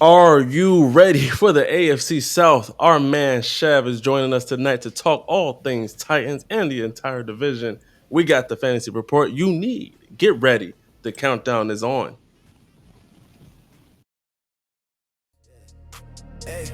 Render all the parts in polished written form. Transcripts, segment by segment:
Are you ready for the AFC South? Our man Chev is joining us tonight to talk all things Titans and the entire division. We got the fantasy report you need. Get ready. The countdown is on. Hey,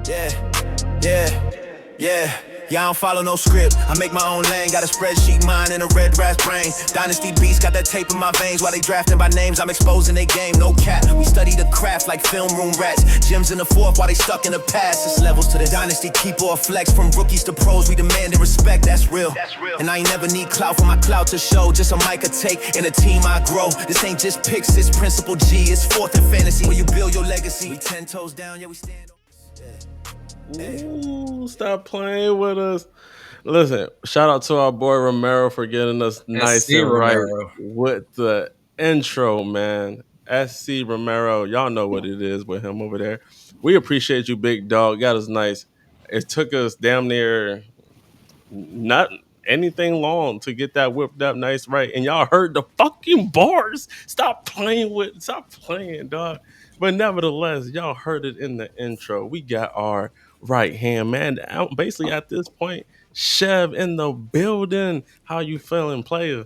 yeah, yeah, yeah. Yeah, I don't follow no script. I make my own lane. Got a spreadsheet mind and a Redraft brain. Dynasty beats got that tape in my veins. While they drafting by names, I'm exposing their game. No cap. We study the craft like film room rats. Gyms in the fourth while they stuck in the past. It's levels to the dynasty. Keep or flex. From rookies to pros, we demanding respect. That's real. And I ain't never need clout for my clout to show. Just a mic I take and a team I grow. This ain't just picks, it's principle G. It's fourth in fantasy where you build your legacy. We 10 toes down, yeah, we stand. Ooh, stop playing with us. Listen, shout out to our boy Romero for getting us nice SC and right Romero. with the intro, man. SC Romero, y'all know what it is with him over there. We appreciate you, big dog. Got us nice. It took us damn near not anything long to get that whipped up nice right. And y'all heard the fucking bars. Stop playing, dog. But nevertheless, y'all heard it in the intro. We got our right hand man. Basically, at this point, Chev in the building. How you feeling, player?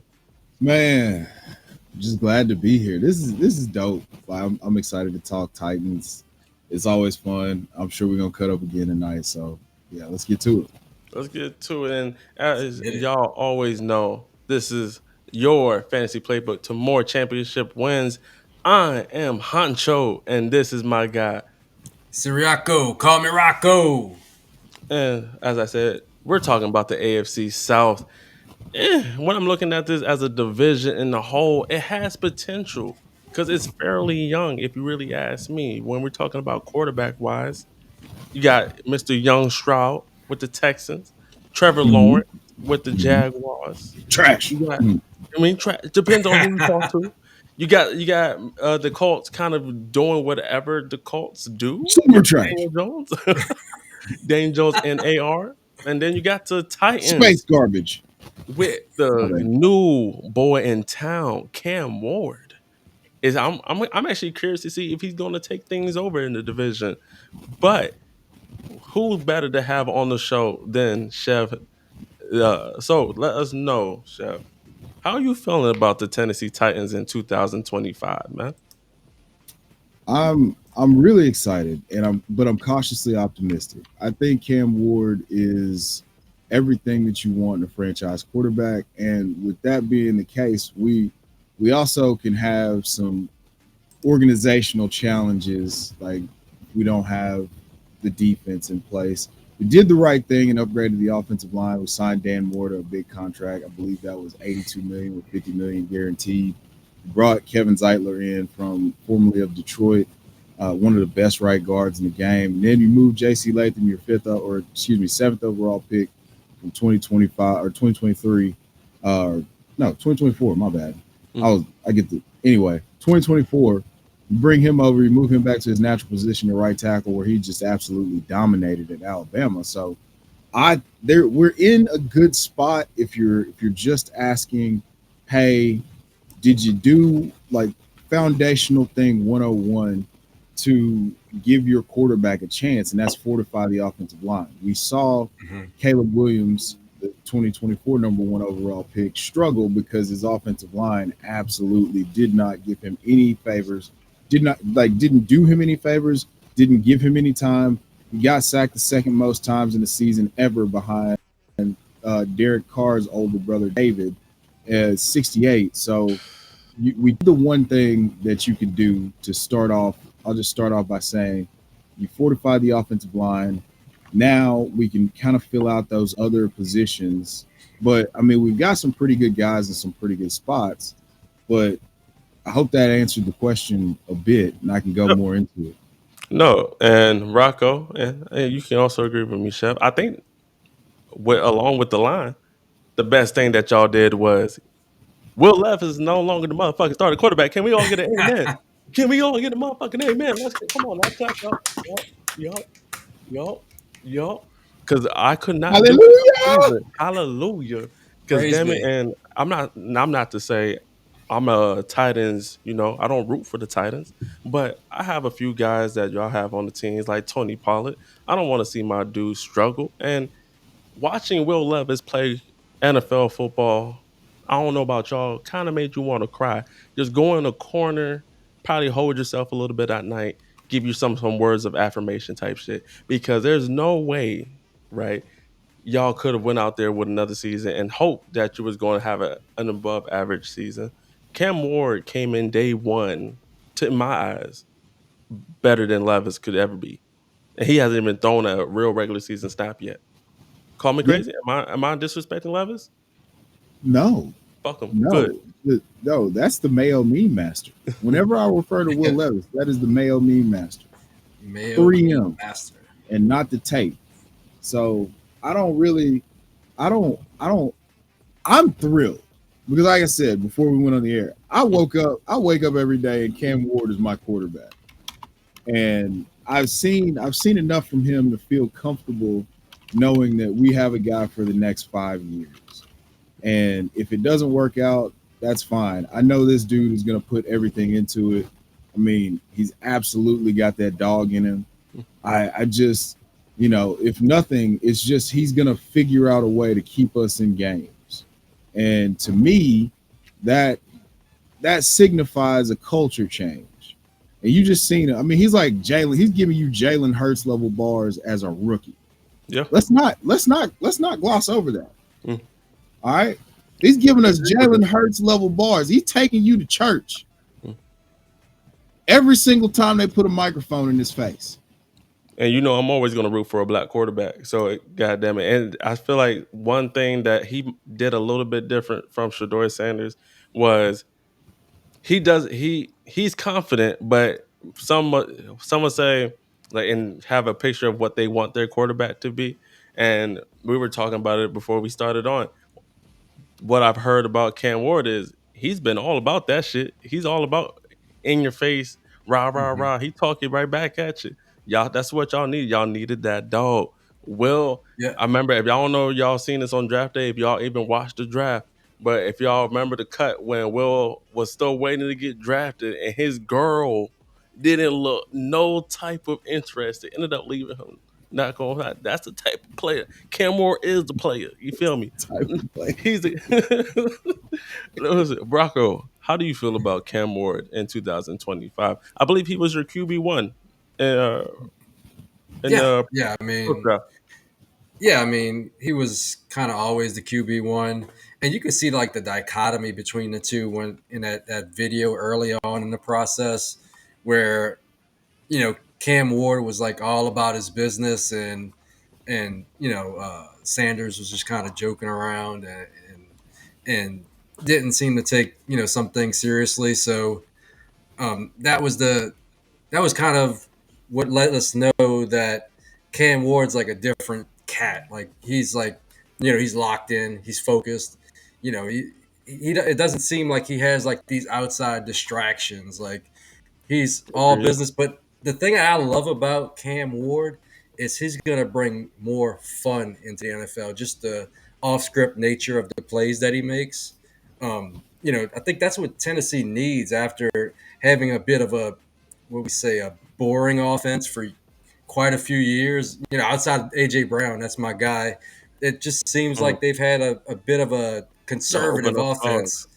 Man, just glad to be here. This is dope. I'm excited to talk Titans. It's always fun. I'm sure we're gonna cut up again tonight. So yeah, let's get to it. Let's get to it. And as y'all always know, this is your fantasy playbook to more championship wins. I am Hancho, and this is my guy. Siriaco, call me Rocco. And as I said, we're talking about the AFC South. When I'm looking at this as a division in the whole, it has potential because it's fairly young, if you really ask me. When we're talking about quarterback wise, you got Mr. Young Stroud with the Texans, Trevor Mhm. Lawrence with the Mhm. Jaguars. Trash. You got, Mhm. depends on who you talk to. You got the Colts kind of doing whatever the Colts do Super with trash. Daniel Jones, Daniel Jones and AR, and then you got the Space Titans garbage. with My the bad. new boy in town, Cam Ward. I'm actually curious to see if he's going to take things over in the division. But who's better to have on the show than Chev? So let us know, Chev. How are you feeling about the Tennessee Titans in 2025, man? I'm really excited, and I'm cautiously optimistic. I think Cam Ward is everything that you want in a franchise quarterback, and with that being the case, we also can have some organizational challenges, like we don't have the defense in place. We did the right thing and upgraded the offensive line. We signed Dan Moore to a big contract. I believe that was 82 million with 50 million guaranteed. Brought Kevin Zeitler in from formerly of Detroit, one of the best right guards in the game. And then you moved J.C. Latham, your seventh overall pick from 2025 or 2023, no 2024. My bad. I get the anyway 2024. Bring him over, you move him back to his natural position at right tackle, where he just absolutely dominated at Alabama. So we're in a good spot if you're just asking, hey, did you do like foundational thing 101 to give your quarterback a chance, and that's fortify the offensive line. We saw Caleb Williams, the 2024 number one overall pick, struggle because his offensive line absolutely did not give him any favors, didn't do him any favors, didn't give him any time. He got sacked the second most times in the season ever, behind Derek Carr's older brother David at 68. So we did the one thing that you could do to start off. I'll just start off by saying you fortify the offensive line. Now we can kind of fill out those other positions. But I mean, we've got some pretty good guys in some pretty good spots. But I hope that answered the question a bit, and I can go more into it. No, and Rocco, and you can also agree with me, Chef. I think along with the line, the best thing that y'all did was Will Levis is no longer the motherfucking starting quarterback. Can we all get an amen? Can we all get a motherfucking amen? Come on, let's clap, yup, yup, yup. Because I could not do it this Hallelujah! season. Hallelujah. Because Praise damn it, be. and I'm not to say I'm a Titans, I don't root for the Titans, but I have a few guys that y'all have on the teams, like Tony Pollard. I don't want to see my dude struggle. And watching Will Levis play NFL football, I don't know about y'all, kind of made you want to cry. Just go in a corner, probably hold yourself a little bit at night, give you some words of affirmation type shit. Because there's no way, right? Y'all could have went out there with another season and hoped that you was going to have an above average season. Cam Ward came in day one, to in my eyes, better than Levis could ever be. And he hasn't even thrown a real regular season snap yet. Call me Yeah, crazy. Am I disrespecting Levis? no, Fuck him. Good. no, no. That's the Mayo meme master. Whenever I refer to Will Levis, that is the Mayo meme master. Mayo 3M master. and not the tape. So I don't really, I don't. I'm thrilled because, like I said before we went on the air, I wake up every day and Cam Ward is my quarterback, and I've seen enough from him to feel comfortable knowing that we have a guy for the next 5 years. And if it doesn't work out, that's fine. I know this dude is going to put everything into it. I mean, he's absolutely got that dog in him. I just, if nothing, it's just he's going to figure out a way to keep us in games. And to me, that signifies a culture change. And you just seen it. I mean, he's like Jalen. He's giving you Jalen Hurts level bars as a rookie. Yeah. Let's not gloss over that. Mm. All right. He's giving us Jalen Hurts level bars. He's taking you to church every single time they put a microphone in his face. And I'm always going to root for a black quarterback. So, goddamn it. And I feel like one thing that he did a little bit different from Shador Sanders was he's confident, but some would say like and have a picture of what they want their quarterback to be. And we were talking about it before we started on. What I've heard about Cam Ward is he's been all about that shit. He's all about in your face, rah, rah, Mhm. rah. He talking right back at you. Y'all, that's what y'all need. Y'all needed that dog. Will, Yeah. I remember if y'all don't know, y'all seen this on draft day, if y'all even watched the draft, but if y'all remember the cut when Will was still waiting to get drafted and his girl didn't look no type of interest, it ended up leaving him. Not gonna lie, that's the type of player. Cam Moore is the player. You feel me? Type of play. He's a listen, Brocco. How do you feel about Cam Ward in 2025? I believe he was your QB1 uh, in Yeah. the Yeah. first draft. Yeah, I mean, he was kind of always the QB1, and you could see like the dichotomy between the two when in that video early on in the process, where Cam Ward was like all about his business, and Sanders was just kind of joking around and didn't seem to take some things seriously. So that was kind of what let us know that Cam Ward's like a different cat. Like he's like, he's locked in, he's focused. It doesn't seem like he has like these outside distractions. Like he's all Agreed. business. But the thing I love about Cam Ward is he's gonna bring more fun into the NFL. Just the off script nature of the plays that he makes. I think that's what Tennessee needs after having a bit of a what we say a boring offense for quite a few years. Outside of AJ Brown, that's my guy. It just seems Mm. like they've had a bit of a Don't open conservative up songs. offense.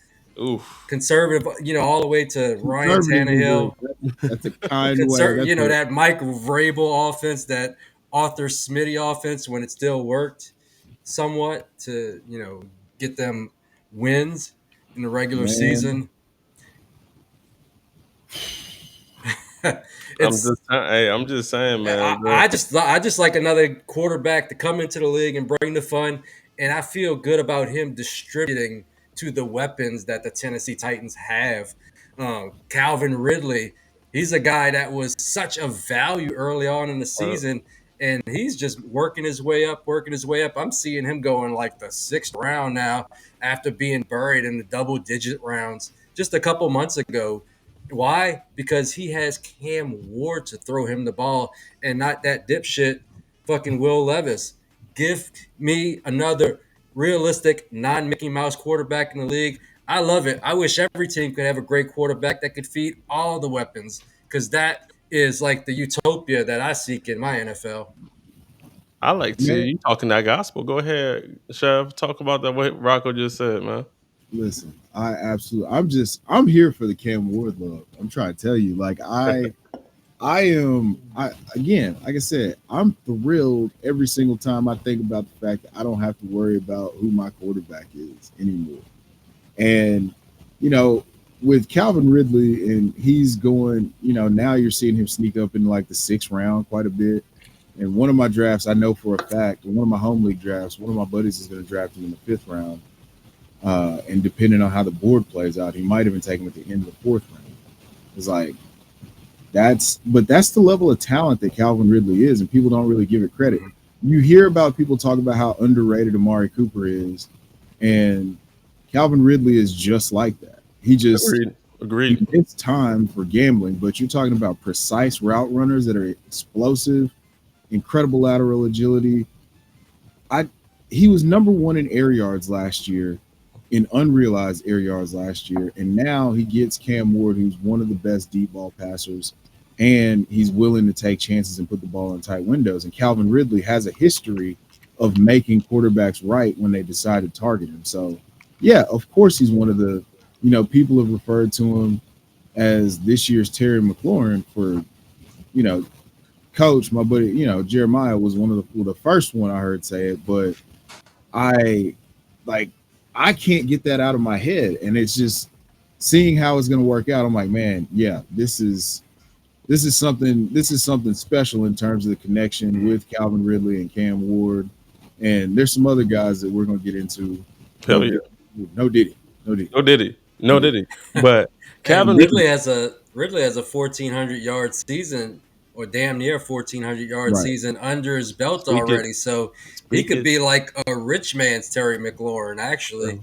Oof. Conservative, all the way to Ryan Conservative is Tannehill. that's a kind way. That Mike Vrabel offense, that Arthur Smitty offense, when it still worked somewhat to get them wins in the regular Man, season. It's I'm just saying, man. I just like another quarterback to come into the league and bring the fun, and I feel good about him distributing to the weapons that the Tennessee Titans have. Calvin Ridley, he's a guy that was such a value early on in the Uh, season, and he's just working his way up, working his way up. I'm seeing him going like the 6th round now after being buried in the double-digit rounds just a couple months ago. Why? Because he has Cam Ward to throw him the ball and not that dipshit fucking Will Levis. Give me another realistic non Mickey Mouse quarterback in the league. I love it. I wish every team could have a great quarterback that could feed all the weapons, because that is like the utopia that I seek in my NFL. I like to Man, you talking that gospel. Go ahead, Chev. Talk about that what Rocco just said, man. listen, I absolutely, I'm here for the Cam Ward love. I'm trying to tell you, like I again, like I said, I'm thrilled every single time I think about the fact that I don't have to worry about who my quarterback is anymore. And you know, with Calvin Ridley, and he's going, now you're seeing him sneak up in like the 6th round quite a bit. And one of my drafts, I know for a fact, one of my home league drafts, one of my buddies is going to draft him in the 5th round. And depending on how the board plays out, he might even take him at the end of the 4th round. It's like that's the level of talent that Calvin Ridley is, and people don't really give it credit. You hear about people talk about how underrated Amari Cooper is, and Calvin Ridley is just like that. Agreed. It's time for gambling, but you're talking about precise route runners that are explosive, incredible lateral agility. I He was number 1 in air yards last year, in unrealized air yards last year, and now he gets Cam Ward, who's one of the best deep ball passers, and he's willing to take chances and put the ball in tight windows. And Calvin Ridley has a history of making quarterbacks right when they decide to target him. So, yeah, of course he's one of the, people have referred to him as this year's Terry McLaurin for, coach. My buddy, Jeremiah was one of the first one I heard say it, but I like I can't get that out of my head, and it's just seeing how it's going to work out. I'm like, man, yeah, this is something special in terms of the connection with Calvin Ridley and Cam Ward, and there's some other guys that we're going to get into. Hell yeah. No Diddy, no Diddy, No Diddy. No Diddy. But And Calvin Ridley has a 1,400 yard season, or damn near 1,400 yard right? season under his belt Speak it. already. So he Speak could it. be like a rich man's Terry McLaurin. Actually,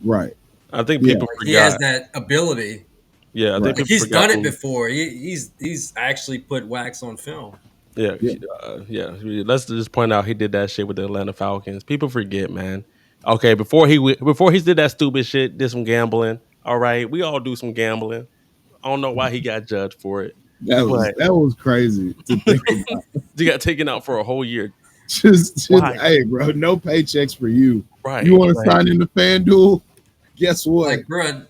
Right. I think Yeah. people he has forgot. that ability. Yeah, I think Right. Like, people he's forgot done it who. before. He's actually put wax on film. Yeah, Yeah. yeah. Let's just point out he did that shit with the Atlanta Falcons. People forget, man. Okay, before he did that stupid shit, did some gambling. All right, we all do some gambling. I don't know why he got judged for it, but That was crazy to think about. he got taken out for a whole year. Just Why? hey, bro, no paychecks for you. You Right? want to Like, sign into FanDuel? Guess what? Like, bro,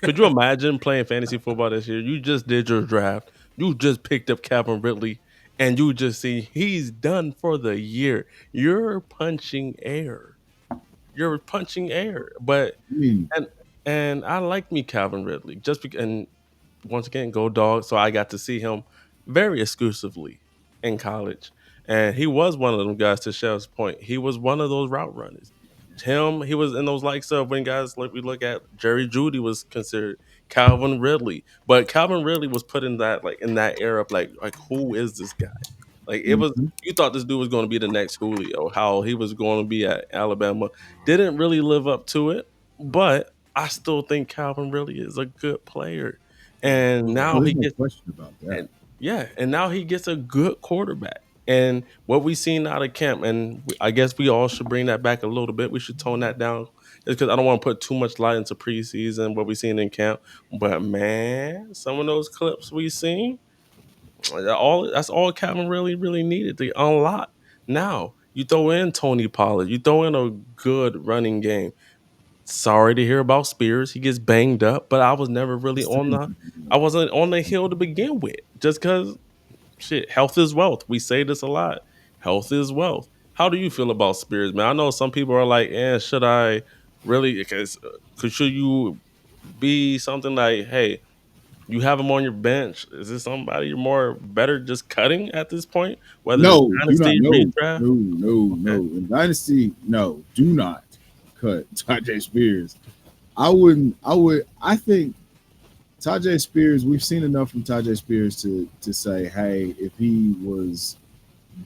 could you imagine playing fantasy football this year? You just did your draft. You just picked up Calvin Ridley, and you just see he's done for the year. You're punching air. You're punching air. But I mean, and and I like me Calvin Ridley just because. And once again, go dog. So I got to see him very exclusively in college, and he was one of them guys. To Chef's point, he was one of those route runners. He was in those likes of when guys like we look at Jerry Judy was considered Calvin Ridley, but Calvin Ridley was put in that in that era of like who is this guy? Like it was mhm. you thought this dude was going to be the next Julio, how he was going to be at Alabama. Didn't really live up to it, but I still think Calvin Ridley is a good player. And Oh, now there's he no gets question about that. and yeah, and now he gets a good quarterback. And what we seen out of camp, and I guess we all should bring that back a little bit. We should tone that down, just because I don't want to put too much light into preseason what we seen in camp. But man, some of those clips we seen, that's all Calvin really needed to unlock. Now you throw in Tony Pollard, you throw in a good running game. Sorry to hear about Spears. He gets banged up, but I was never really I wasn't on the hill to begin with. Just because shit, health is wealth. We say this a lot. Health is wealth. How do you feel about Spears, man? I know some people are like, should I really because should you be something like, hey, you have him on your bench. Is this somebody you're more better just cutting at this point? Whether it's No, do not. dynasty, No, redraft? no, no, no. Okay. In Dynasty, no, do not cut Tajay Spears. I wouldn't. I would. I think Tajay Spears. We've seen enough from Tajay Spears to say, hey, if he was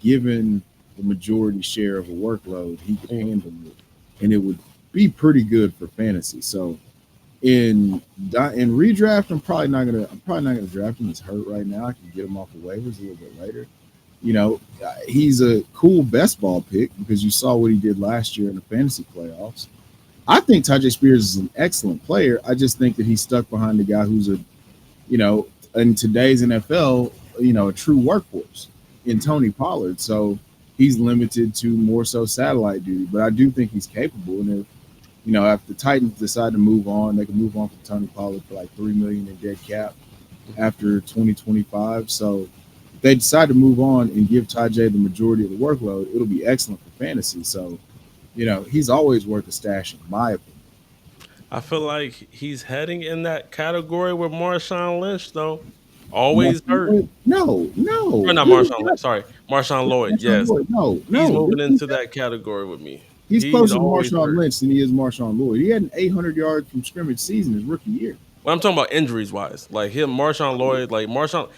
given the majority share of a workload, he could handle it, and it would be pretty good for fantasy. So in redraft, I'm probably not gonna draft him. He's hurt right now. I can get him off the waivers a little bit later. He's a cool best ball pick because you saw what he did last year in the fantasy playoffs. I think Tajay Spears is an excellent player. I just think that he's stuck behind the guy who's a, you know, in today's NFL, a true workhorse in Tony Pollard. So he's limited to more so satellite duty. But I do think he's capable. And if the Titans decide to move on, they can move on from Tony Pollard for like $3 million in dead cap after 2025. So if they decide to move on and give Tajay the majority of the workload, it'll be excellent for fantasy. So, he's always worth a stash, in my opinion. I feel like he's heading in that category with Marshawn Lynch, though. Always hurt. No, no. Or not Marshawn Lynch. Sorry, Marshawn Lloyd. Yes, No, he's no. moving into that category with me. He's closer to always Marshawn hurt. Lynch than he is Marshawn Lloyd. He had an 800 yard from scrimmage season his rookie year. Well, I'm talking about injuries wise, like him, Marshawn Lloyd, like Marshawn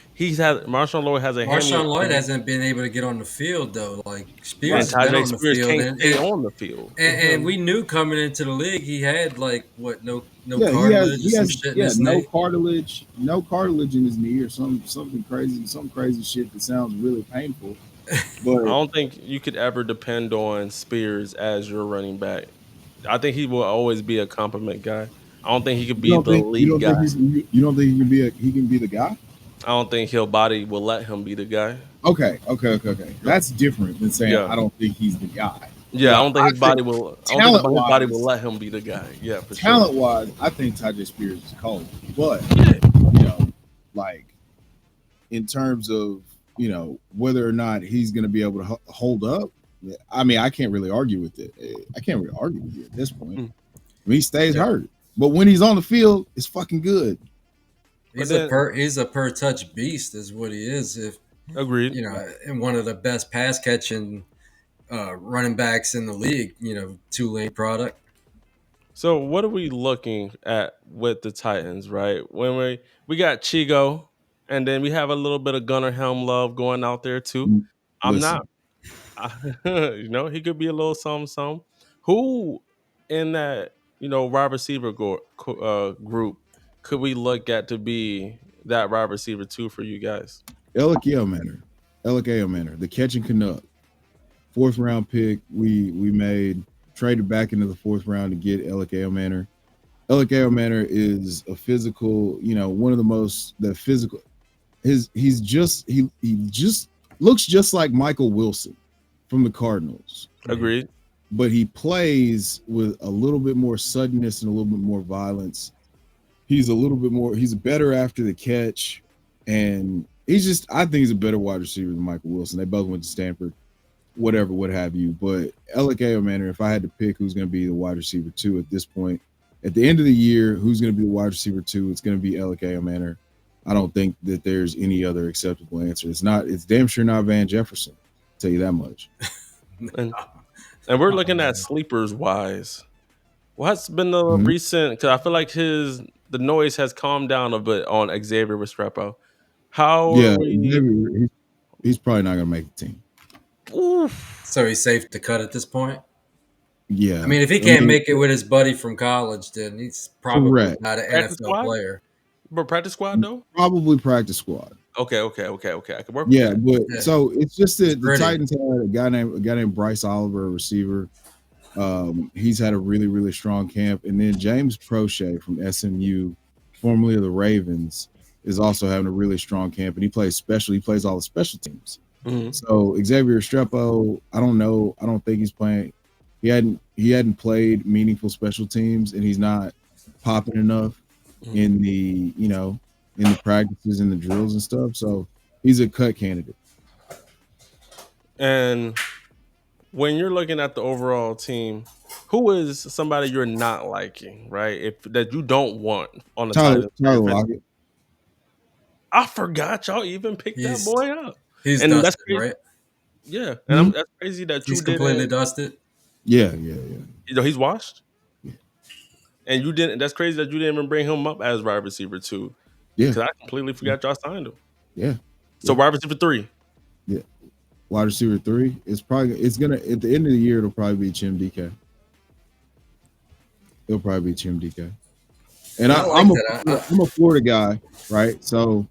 Lloyd has a hammy Marshawn Lloyd injury, hasn't been able to get on the field though. Like and Spears has been Tajay on the Spears field, can't stay on the field. and we knew coming into the league he had like no Yeah, cartilage or he some has shit in his no knee. cartilage in his knee or something crazy, some crazy shit that sounds really painful. I But don't think you could ever depend on Spears as your running back. I think he will always be a compliment guy. I don't think he could you be don't the think you lead don't guy. think you don't think he can be the guy? I don't think Hill Body will let him be the guy. Okay. That's different than saying Yeah. I don't think he's the guy. Yeah, I don't think his body think will. I don't think his body will talent-wise, let him be the guy. Yeah, for sure. talent-wise, I think Tajay Spears is cold. But Yeah. like in terms of whether or not he's going to be able to hold up, I mean, I can't really argue with it. I can't really argue with you at this point. Mm. He stays hurt, but when he's on the field, it's fucking good. He's But he's a per touch beast, is what he is. If Agreed. and one of the best pass catching running backs in the league. Tulane product. So what are we looking at with the Titans, right? When we got Chigo, and then we have a little bit of Gunnar Helm love going out there too. I'm Listen, not, he could be a little some. Who in that wide receiver group could we look at to be that wide receiver too for you guys? Alec Manor, the catching Canuck, fourth round pick. We made traded back into the fourth round to get Alec Manor. Alec Manor is a physical, one of the most the physical. He just looks just like Michael Wilson from the Cardinals. Agreed. But he plays with a little bit more suddenness and a little bit more violence. He's better after the catch, and I think he's a better wide receiver than Michael Wilson. They both went to Stanford, what have you. But Alec Manor, if I had to pick who's going to be the wide receiver 2 at this point, at the end of the year, who's going to be the wide receiver 2, it's going to be Alec Manor. I don't think that there's any other acceptable answer. It's damn sure not Van Jefferson. I'll tell you that much. And we're looking at sleepers wise. What's been the recent? Because I feel like the noise has calmed down a bit on Xavier Restrepo. How Yeah, are we? he's probably not going to make the team. Oof. So he's safe to cut at this point. Yeah, I mean, if he can't make it with his buddy from college, then he's probably correct. not an Practice NFL squad? player. But practice squad though? Probably practice squad. Okay. I can work with Yeah, that. but Yeah. so it's just that the Pretty. Titans had a guy named Bryce Oliver, a receiver. He's had a really, really strong camp. And then James Prochet from SMU, formerly of the Ravens, is also having a really strong camp. And he plays all the special teams. Mm-hmm. So Xavier Restrepo, I don't know. I don't think he's playing. He hadn't played meaningful special teams, and he's not popping enough in the practices and the drills and stuff. So he's a cut candidate. And when you're looking at the overall team, who is somebody you're not liking, right? That you don't want on the Tyler Titans? Lockett. I forgot y'all even picked that He's- boy up. He's And that's dusted, crazy. right? Yeah, and that's crazy that you He's completely didn't. dusted. Yeah. He's washed. Yeah. And you didn't. That's crazy that you didn't even bring him up as wide receiver 2. Yeah. Because I completely forgot y'all signed him. Yeah. So wide receiver 3. Yeah. Wide receiver 3. It's gonna at the end of the year it'll probably be Chim DK. It'll probably be Chim DK. And I'm a Florida guy, right? So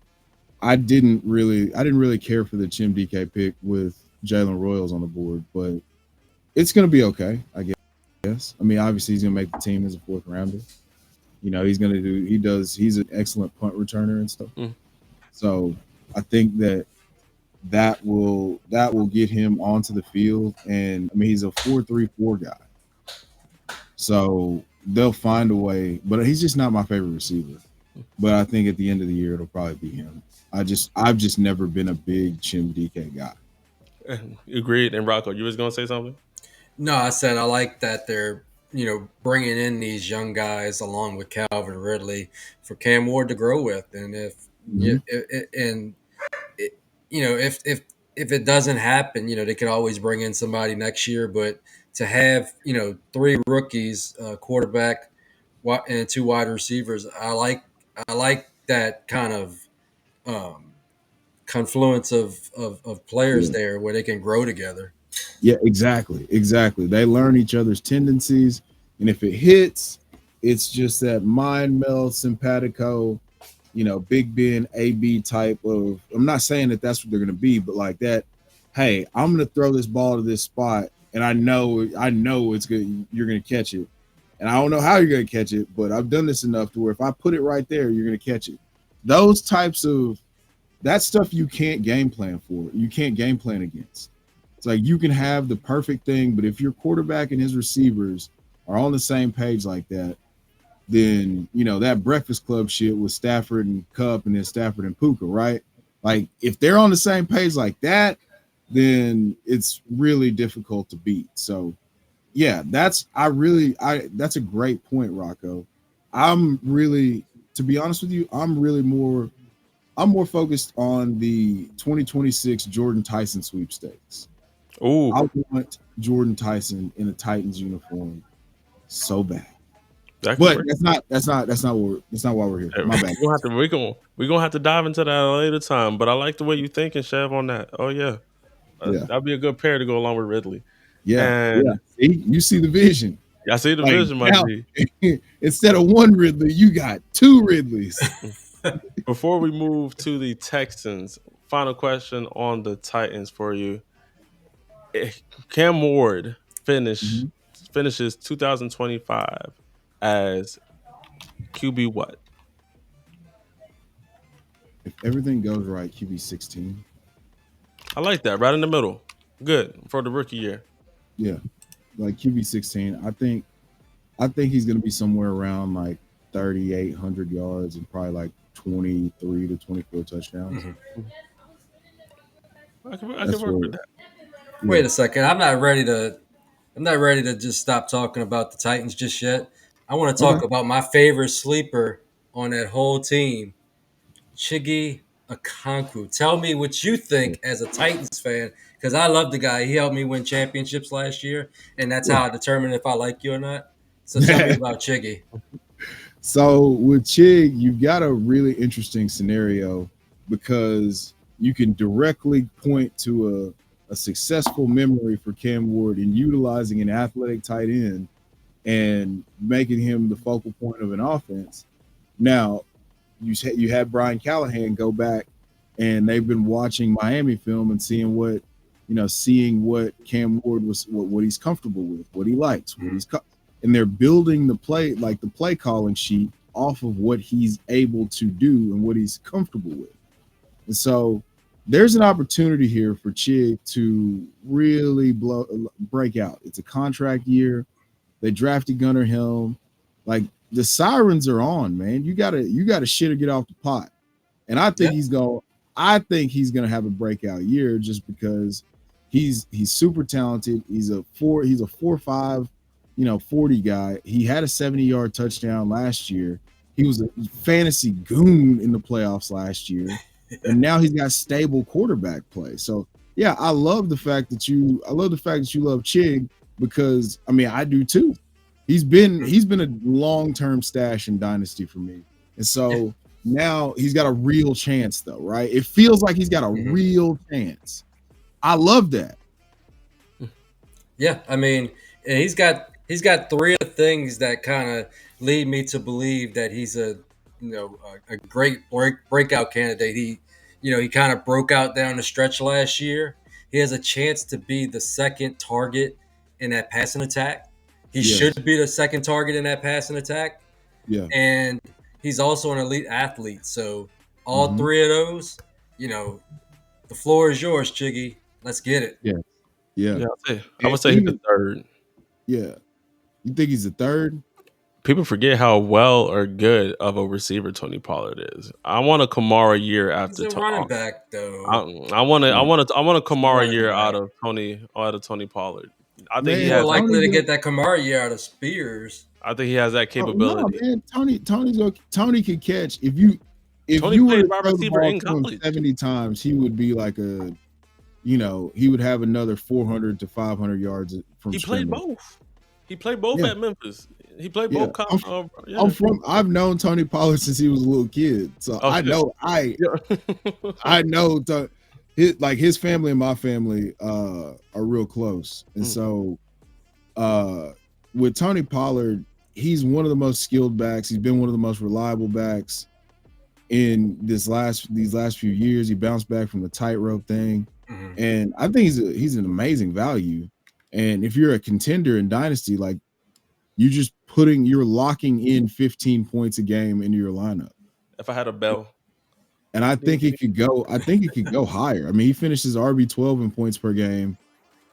I didn't really care for the Chim DK pick with Jalen Royals on the board, but it's gonna be okay, I guess. Yes, I mean obviously he's gonna make the team as a fourth rounder. You know, he's an excellent punt returner and stuff. Mm. So I think that will get him onto the field. And I mean he's a 4-3-4 guy. So they'll find a way, but he's just not my favorite receiver. But I think at the end of the year it'll probably be him. I've just never been a big Chim DK guy. Agreed. And Rocco, you was gonna say something? No, I said I like that they're bringing in these young guys along with Calvin Ridley for Cam Ward to grow with, and if Mhm. and it, if it doesn't happen, they could always bring in somebody next year. But to have three rookies, quarterback, and two wide receivers, I like that kind of um, confluence of players Yeah. there where they can grow together. Yeah, exactly. They learn each other's tendencies, and if it hits, it's just that mind meld, simpatico, Big Ben, AB type of. I'm not saying that that's what they're going to be, but like that. Hey, I'm going to throw this ball to this spot, and I know it's good. You're going to catch it, and I don't know how you're going to catch it, but I've done this enough to where if I put it right there, you're going to catch it. Those types of that stuff you can't game plan for. You can't game plan against. It's like you can have the perfect thing, but if your quarterback and his receivers are on the same page like that, then that Breakfast Club shit with Stafford and Cup and then Stafford and Puka, right? Like if they're on the same page like that, then it's really difficult to beat. So yeah, that's a great point, Rocco. I'm really, to be honest with you, I'm more focused on the 2026 Jordan Tyson sweepstakes. Ooh, I want Jordan Tyson in a Titans uniform so bad. that could But work. that's not why we're here. Hey, My bad. we're gonna have to dive into that at a later time. But I like the way you thinking, Chev, on that. Oh yeah, Yeah. that'd be a good pair to go along with Ridley. Yeah. Yeah. And See, you see the vision. I see the Like vision, my now, G. instead of one Ridley, you got two Ridleys. Before we move to the Texans, final question on the Titans for you. Eh, Cam Ward Mhm. finishes 2025 as QB what? If everything goes right, QB 16. I like that. Right in the middle. Good for the rookie year. Yeah. Like QB 16. I think he's gonna be somewhere around like 3,800 yards and probably like 23 to 24 touchdowns. Mhm. I can That's work where with that. Wait yeah. a second. I'm not ready to just stop talking about the Titans just yet. I want to Okay. talk about my favorite sleeper on that whole team, Chiggy Okonkwo. Tell me what you think as a Titans fan, because I love the guy. He helped me win championships last year, and that's how I determine if I like you or not. So tell me Yeah. about Chiggy. So with Chig, you've got a really interesting scenario because you can directly point to a successful memory for Cam Ward in utilizing an athletic tight end and making him the focal point of an offense. Now, you had Brian Callahan go back and they've been watching Miami film and seeing what Cam Ward what he's comfortable with, what he likes, and they're building the play calling sheet off of what he's able to do and what he's comfortable with. And so there's an opportunity here for Chig to really break out. It's a contract year. They drafted Gunnar Helm. Like the sirens are on, man. You gotta shit or get off the pot. And I think Yeah. he's gonna have a breakout year just because he's super talented. He's a 4.5, 40 guy. He had a 70-yard touchdown last year. He was a fantasy goon in the playoffs last year. And now he's got stable quarterback play. So yeah, I love the fact that you love Chig because I mean I do too. He's been a long-term stash in Dynasty for me. And so now he's got a real chance though, right? It feels like he's got a Mhm. real chance. I love that. Yeah, I mean, and he's got three of the things that kind of lead me to believe that he's a great breakout candidate. He kind of broke out down the stretch last year. He has a chance to be the second target in that passing attack. He Yes. should be the second target in that passing attack. Yeah. And he's also an elite athlete. So all Mhm. three of those, you know, the floor is yours, Chiggy. Let's get it. Yeah. Yeah. Yeah, I And would say he's the even third. yeah. You think he's the third? People forget how well or good of a receiver Tony Pollard is. I want a Kamara year He's after a running back, though. I want Yeah. a Kamara running year back. out of Tony Pollard. I think he He's Man, more has likely to Tony get that Kamara year out of Spears. I think he has that Oh, no, capability. man. Tony could catch if Tony you were played to wide throw the receiver ball in to him college. 70 times, he would be like he would have another 400 to 500 yards from He played scrimmage. both. He played both Yeah. at Memphis. He played Yeah. both. Yeah. I've known Tony Pollard since he was a little kid, so Oh, I shit. know Yeah. I know his family and my family are real close, and so with Tony Pollard, he's one of the most skilled backs. He's been one of the most reliable backs in these last few years. He bounced back from the tightrope thing, and I think he's an amazing value. And if you're a contender in Dynasty, like you're locking in 15 points a game into your lineup. If I had a bell. And I think it could go higher. I mean, he finished his RB12 in points per game,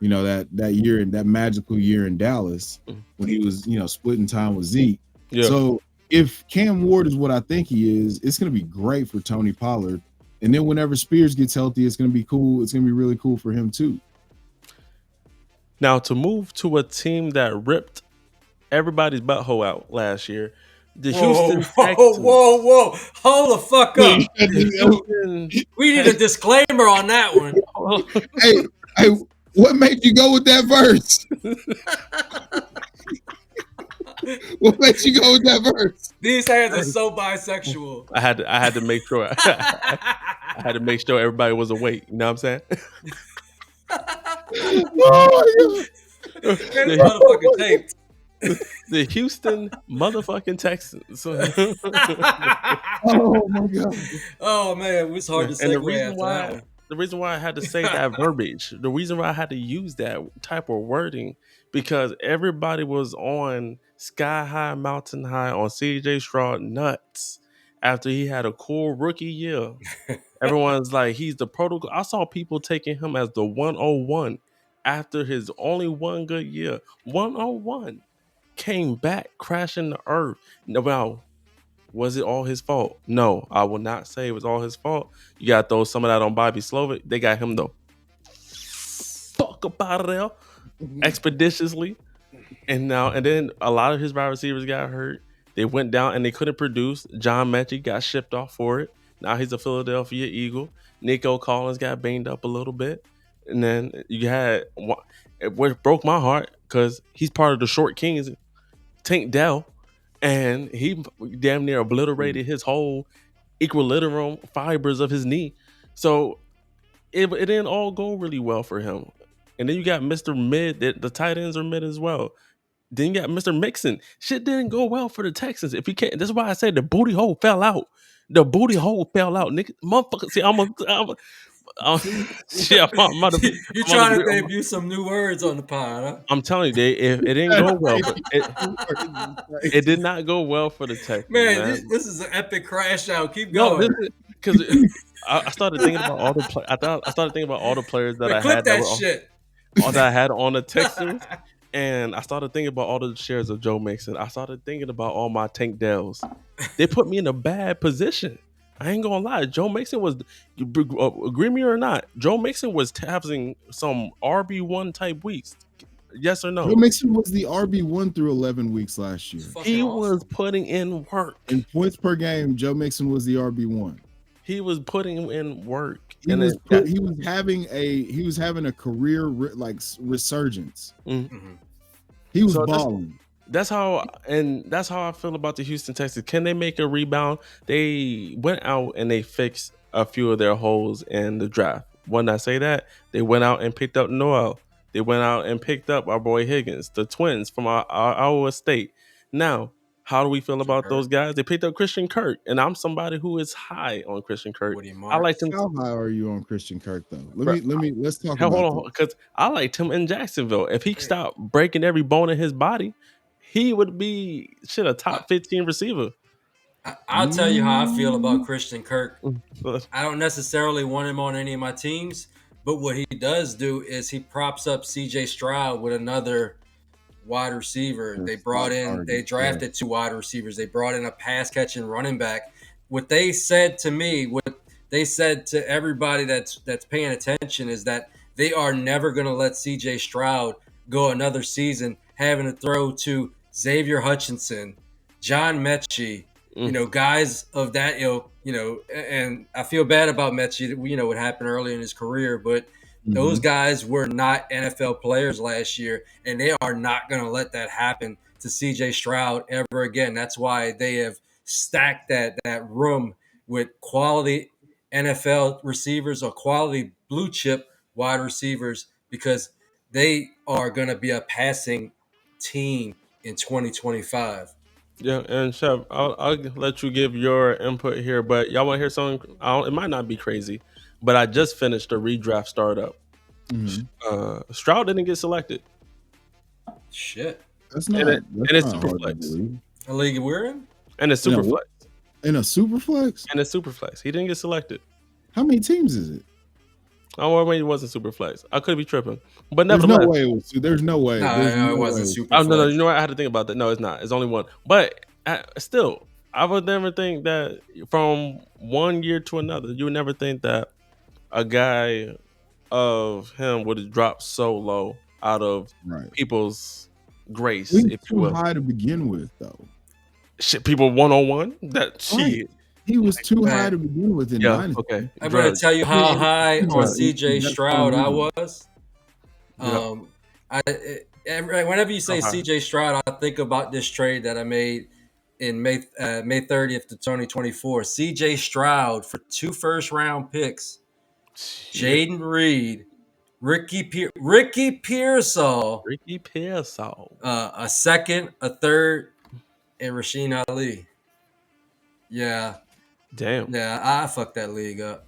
that year, that magical year in Dallas when he was, splitting time with Zeke. Yeah. So if Cam Ward is what I think he is, it's going to be great for Tony Pollard. And then whenever Spears gets healthy, it's going to be cool. It's going to be really cool for him too. Now to move to a team that ripped everybody's butthole out last year, the Houston Texans. Whoa. Hold the fuck up. We need a disclaimer on that one. Hey, what made you go with that verse? What made you go with that verse? These hands are so bisexual. I had to make sure I had to make sure everybody was awake. You know what I'm saying? Oh, This motherfucking taped. The Houston motherfucking Texans. oh my god! Oh man, it was hard to And segue after that one. the reason why I had to say that verbiage, the reason why I had to use that type of wording, because everybody was on sky high, mountain high on CJ Stroud nuts after he had a cool rookie year. Everyone's like, he's the protocol. I saw people taking him as the 101 after his only one good year. 101 came back crashing the earth. Now, was it all his fault? No, I will not say it was all his fault. You got to throw some of that on Bobby Slovic. They got him the fuck up out of there expeditiously. And then a lot of his wide receivers got hurt. They went down and they couldn't produce. John Mechie got shipped off for it. Now he's a Philadelphia Eagle. Nico Collins got banged up a little bit. And then you had what broke my heart because he's part of the Short Kings, Tank Dell, and he damn near obliterated his whole equilibrium fibers of his knee. So it didn't all go really well for him. And then you got Mr. Mid, the tight ends are mid as well. Then you got Mr. Mixon. Shit didn't go well for the Texans. If you can't, that's why I said the booty hole fell out. The booty hole fell out, nigga. Motherfucker, see, You're trying to debut some new words on the pod, huh? I'm telling you, it didn't go well. It did not go well for the Texans. Man, this is an epic crash out. Keep going. Because I started thinking about all the I started thinking about all the players that I had all that I had on the Texans, and I started thinking about all the shares of Joe Mixon. I started thinking about all my Tank Dells. They put me in a bad position. I ain't gonna lie. Joe Mixon was, agree me or not, Joe Mixon was having some RB1 type weeks. Yes or no? Joe Mixon was the RB1 through 11 weeks last year. He was putting in work. In points per game, Joe Mixon was the RB1. He was putting in work. He was having a career resurgence. Mm-hmm. He was balling. That's how I feel about the Houston Texans. Can they make a rebound? They went out and they fixed a few of their holes in the draft. When I say that, they went out and picked up Noel. They went out and picked up our boy Higgins, the twins from our Iowa State. Now, How do we feel about Kirk. those guys? They picked up Christian Kirk, and I'm somebody who is high on Christian Kirk. Woody I Marks. liked him. How high are you on Christian Kirk though? Bro, Let's talk hold about on, this. because I liked him in Jacksonville. If he stopped breaking every bone in his body, he would be a top 15 receiver. I'll tell you how I feel about Mm, Christian Kirk. But I don't necessarily want him on any of my teams, but what he does do is he props up CJ Stroud with another wide receiver. They spot they target. drafted 2 wide receivers. They brought in a pass catching running back. What they said to me, what they said to everybody that's paying attention is that they are never going to let CJ Stroud go another season having to throw to Xavier Hutchinson, John Mechie, guys of that ilk, and I feel bad about Mechie, what happened early in his career, but those Mhm. guys were not NFL players last year, and they are not going to let that happen to CJ Stroud ever again. That's why they have stacked that room with quality NFL receivers or quality blue chip wide receivers, because they are going to be a passing team in 2025. yeah, and Chev, I'll let you give your input here, but y'all want to hear something? It might not be crazy, but I just finished a redraft startup. Mhm. Stroud didn't get selected, Shit. That's and not it's super hard to flex, believe. A league we're in? and it's In a super what? flex, In a super flex? and it's super flex. He didn't get selected. How many teams is it? Oh, well, it wasn't super flex. I could be tripping, but There's no nevertheless, way it was. There's no way. There's No, no it wasn't way. super oh no, flex. you know what? I had to think about that. No, it's not. It's only one. But still, I would never think that from one year to another, you would never think that a guy of him would have dropped so low out of Right. people's grace, He's if you too will. high to begin with, though. Shit, people 101. That Right. shit. He was too Man. high to begin with in Yeah. Dynasty. Okay. I'm going to tell you how high on Drug. CJ That's Stroud I unreasonable. was. Yeah. Whenever you say Okay. CJ Stroud, I think about this trade that I made in May 30th to 2024. CJ Stroud for 2 first-round picks, Shit. Jaden Reed, Ricky Pearsall, Ricky Pearsall. a second, a third, and Rasheen Ali. Yeah, Damn. I fucked that league up.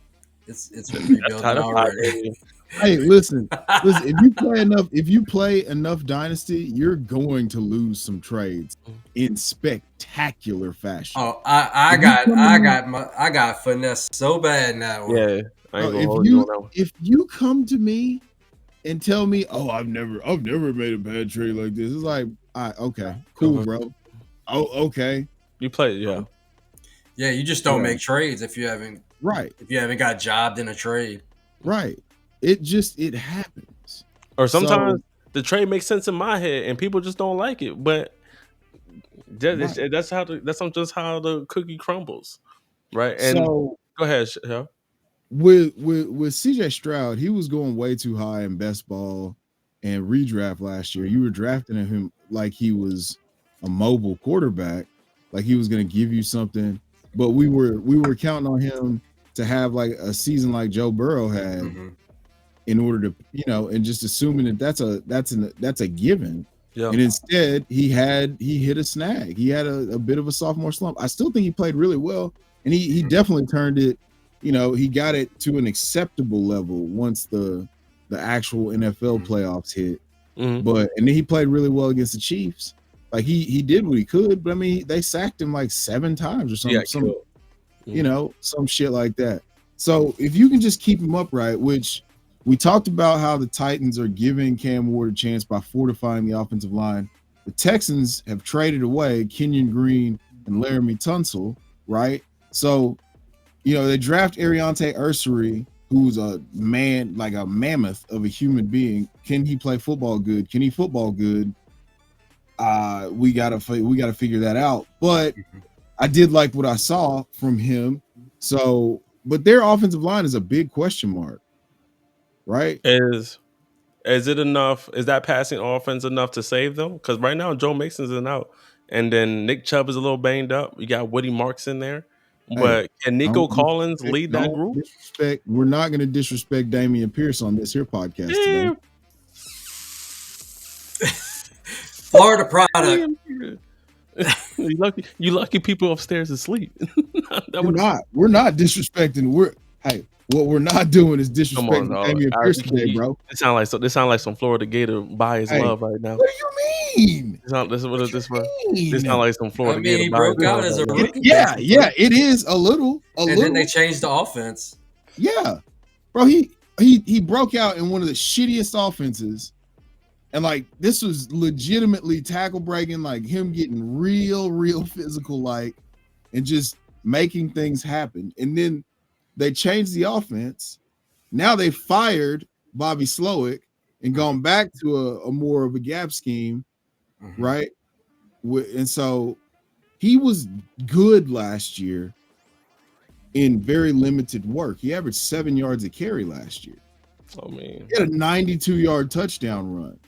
It's That's rebuilding that's high, already. baby. Hey, listen. If you play enough Dynasty, you're going to lose some trades in spectacular fashion. Oh, I got finesse so bad in that one. Yeah. I So ain't gonna hold you on that one. if you come to me and tell me, oh, I've never made a bad trade like this, it's like, all right, okay, cool, Uh-huh. bro. Oh, okay, You play, yeah. Yeah, you just don't Yeah. make trades if you haven't right, got jobbed in a trade. right. It happens. Or sometimes So- the trade makes sense in my head and people just don't like it. But that's just how the cookie crumbles, right? And So go ahead, yeah. with CJ Stroud, he was going way too high in best ball and redraft last year. You were drafting him like he was a mobile quarterback, like he was going to give you something. But we were counting on him to have like a season like Joe Burrow had Mm-hmm. in order to, and just assuming that that's a given. Yeah. And instead, he hit a snag. He had a bit of a sophomore slump. I still think he played really well, and he definitely turned it. He got it to an acceptable level once the actual NFL playoffs hit. Mhm. And then he played really well against the Chiefs. Like he did what he could, but I mean, they sacked him like 7 times or something. Yeah, Some shit like that. So if you can just keep him upright, which we talked about how the Titans are giving Cam Ward a chance by fortifying the offensive line. The Texans have traded away Kenyon Green and Laramie Tunsil, right? So, they draft Ariante Ursery, who's a man, like a mammoth of a human being. Can he play football good? Can he football good? We gotta figure that out. But I did like what I saw from him. So, but their offensive line is a big question mark, right? Is it enough? Is that passing offense enough to save them? Because right now Joe Mixon's in out, and then Nick Chubb is a little banged up. You got Woody Marks in there, but can Nico Collins lead that group? We're not going to disrespect Damian Pierce on this here podcast today. Florida product. You lucky people upstairs asleep. We're not disrespecting. What we're not doing is Come on, disrespecting dog. Damian Pierce today, bro. This sound like some Florida Gator bias Hey, love right now. what do you mean? This mean? sound like some Florida Gator he bias broke out love as right a now. rookie. Yeah, it is a little. And then they changed the offense. Yeah, bro. He broke out in one of the shittiest offenses, and like this was legitimately tackle breaking, like him getting real physical, like, and just making things happen. And then they changed the offense. Now they fired Bobby Slowick and gone back to a more of a gap scheme, right? And so he was good last year in very limited work. He averaged 7 yards a carry last year. I mean, He had a 92-yard touchdown run.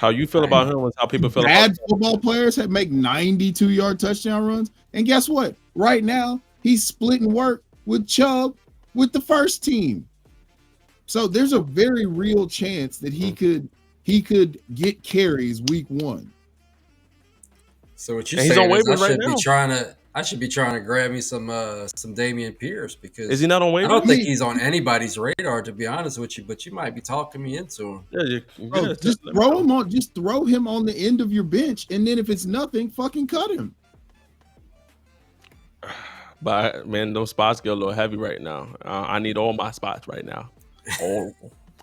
how you feel about him is how people feel about Bad football players have make 92-yard touchdown runs. And guess what? Right now, he's splitting work with Chubb with the first team. So there's a very real chance that he could get carries week 1. So what you're And he's saying on is waivers I should be trying to grab me some Damian Pierce because Is he not on waivers? I don't think he's on anybody's radar, to be honest with you. But you might be talking me into him. Yeah, Bro, just throw him on the end of your bench, and then if it's nothing, fucking cut him. But man, those spots get a little heavy right now. I need all my spots right now, all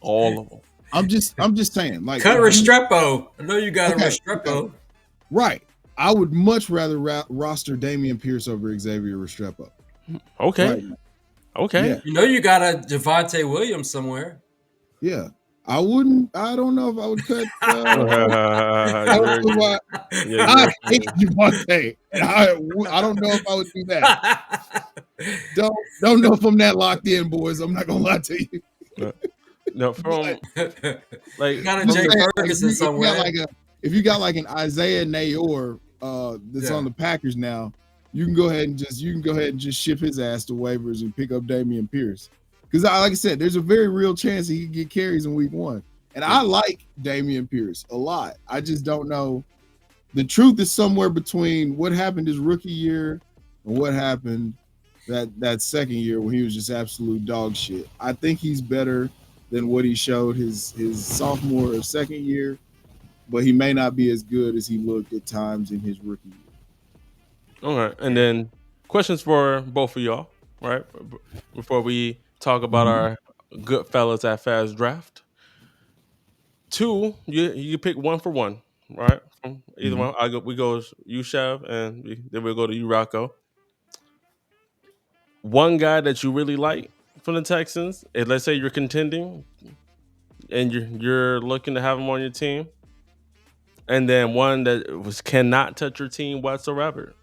of them. I'm just saying, like, Cut Restrepo. I know you got a Restrepo. Okay. Right. I would much rather roster Damian Pierce over Xavier Restrepo. Okay. Right. Okay. Yeah. You know you got a Javonte Williams somewhere. Yeah. I don't know if I would cut. I hate Javonte. And I don't know if I would do that. Don't know if I'm that locked in, boys. I'm not gonna lie to you. No, from like you got a Jay Ferguson somewhere. If you got like an Isaiah Nayor that's on the Packers now, you can go ahead and just ship his ass to waivers and pick up Damian Pierce. Because like I said, there's a very real chance he could get carries in week 1. And I like Damian Pierce a lot. I just don't know. The truth is somewhere between what happened his rookie year and what happened that second year when he was just absolute dog shit. I think he's better than what he showed his sophomore or second year, but he may not be as good as he looked at times in his rookie year. All right. And then questions for both of y'all, right? Before we talk about our good fellas at Fast Draft. 2, you pick 1 for 1, right? From either one. We go you, Chev, and then we'll go to you, Rocco. One guy that you really like from the Texans, and let's say you're contending and you're looking to have him on your team, and then one that cannot touch your team whatsoever.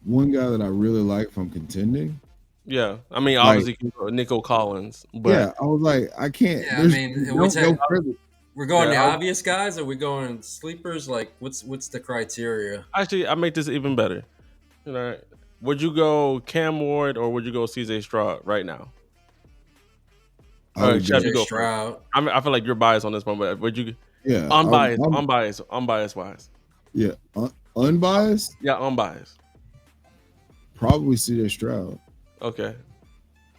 One guy that I really like from contending. Yeah, I mean, obviously Nico Collins, but yeah, I was like, I can't. Yeah, I mean, we're going the Yeah, obvious guys, or are we going sleepers? Like, what's the criteria? actually, I make this even better. You know, would you go Cam Ward or would you go CJ Stroud right now? CJ Stroud. I feel like you're biased on this one, but would you? Yeah, unbiased wise. Yeah, unbiased. Yeah, unbiased. Probably CJ Stroud. Okay,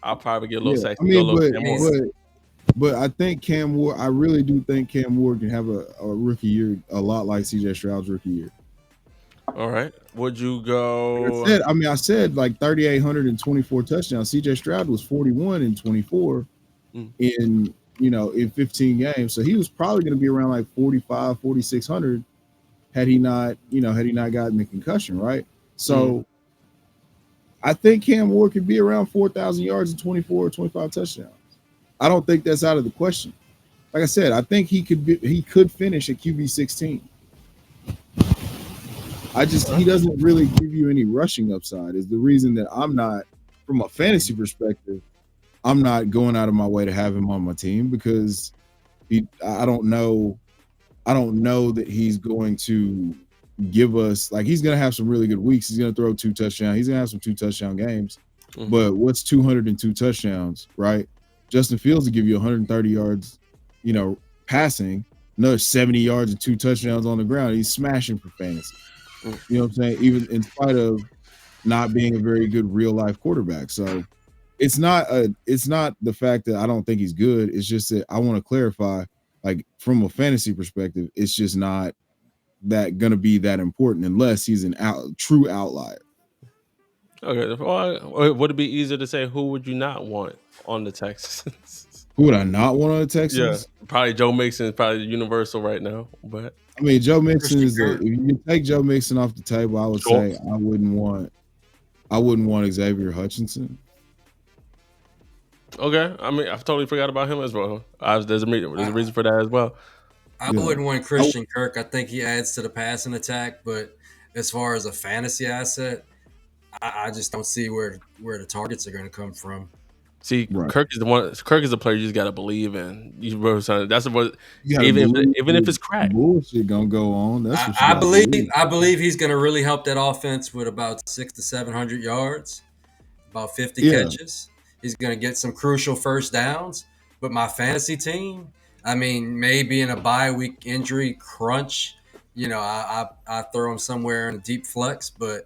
I'll probably get a little sexy. I mean, but I think Cam Ward. I really do think Cam Ward can have a rookie year a lot like CJ Stroud's rookie year. All right, would you go? I said like 3,824 touchdowns. CJ Stroud was 41 and 24 in 15 games, so he was probably going to be around like 45, 4,600 had he not gotten the concussion, right? So. I think Cam Ward could be around 4,000 yards and 24 or 25 touchdowns. I don't think that's out of the question. Like I said, I think he could finish at QB 16. He doesn't really give you any rushing upside. Is the reason that I'm not, from a fantasy perspective, I'm not going out of my way to have him on my team because I don't know that he's going to give us, like, he's going to have some really good weeks. He's going to throw 2 touchdowns. He's going to have some 2 touchdown games. But what's 202 touchdowns, right? Justin Fields will give you 130 yards, passing, another 70 yards and 2 touchdowns on the ground. He's smashing for fantasy. You know what I'm saying? Even in spite of not being a very good real life quarterback. So it's not the fact that I don't think he's good. It's just that I want to clarify, like from a fantasy perspective, it's just not that gonna be that important unless he's true outlier. Okay, well, would it be easier to say who would you not want on the Texans? Who would I not want on the Yeah, Texans? probably Joe Mixon is probably universal right now, but I mean, Joe Mixon Christian is Kirk. if you take Joe Mixon off the table, I would Sure. say I wouldn't want Xavier Hutchinson. okay. I mean, I've totally forgot about him as well. There's a reason for that as well. I Yeah. wouldn't want Christian Kirk. I think he adds to the passing attack, but as far as a fantasy asset, I just don't see where the targets are going to come from. See, Right. Kirk is the one. Kirk is a player you just got to believe in. That's what. You gotta Even believe if it's crack. bullshit gonna go on. That's what you I gotta believe I believe he's going to really help that offense with about 600 to 700 yards, about 50 Yeah. catches. He's going to get some crucial first downs. But my fantasy team, I mean, maybe in a bye week injury crunch, I throw him somewhere in a deep flex, but